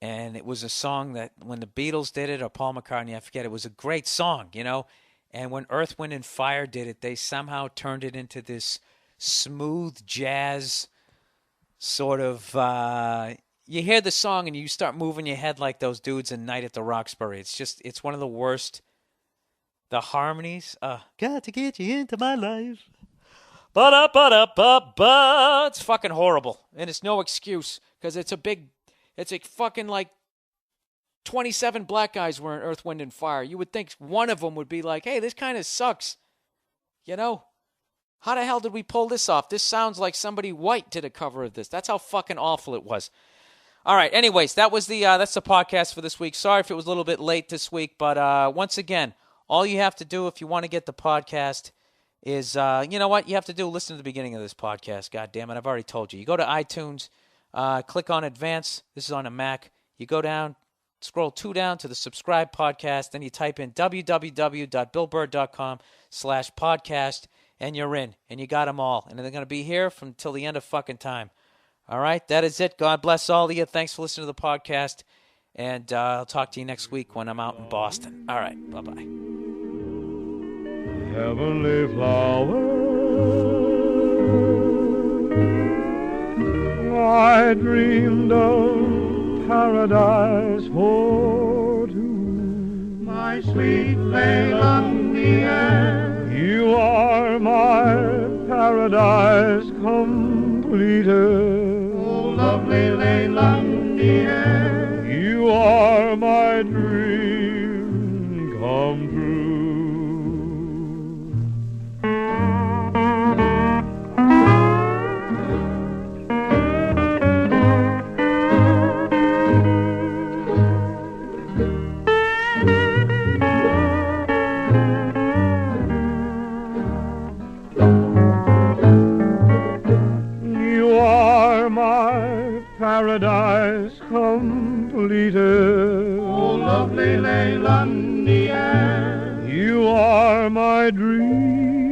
S4: And it was a song that when the Beatles did it or Paul McCartney, I forget, it was a great song, you know. And when Earth, Wind, and Fire did it, they somehow turned it into this smooth jazz sort of, you hear the song and you start moving your head like those dudes in Night at the Roxbury. It's one of the worst. The harmonies, got to get you into my life. Ba-da-ba-da-ba-ba. It's fucking horrible. And it's no excuse because it's a fucking like 27 black guys were in Earth, Wind, and Fire. You would think one of them would be like, hey, this kind of sucks. You know? How the hell did we pull this off? This sounds like somebody white did a cover of this. That's how fucking awful it was. All right, anyways, that's the podcast for this week. Sorry if it was a little bit late this week, but once again, all you have to do if you want to get the podcast is, you know what you have to do? Listen to the beginning of this podcast. God damn it, I've already told you. You go to iTunes, click on Advance. This is on a Mac. You go down, scroll 2 down to the subscribe podcast. Then you type in www.billburr.com/podcast, and you're in. And you got them all. And they're going to be here till the end of fucking time. All right, that is it. God bless all of you. Thanks for listening to the podcast. And I'll talk to you next week when I'm out in Boston. All right, bye-bye.
S2: Heavenly flower, I dreamed of paradise for two. My sweet Leilani, you are my paradise completed. Oh, lovely Leilani, you are my dream come true. Paradise completed. Oh, lovely Leilani, you are my dream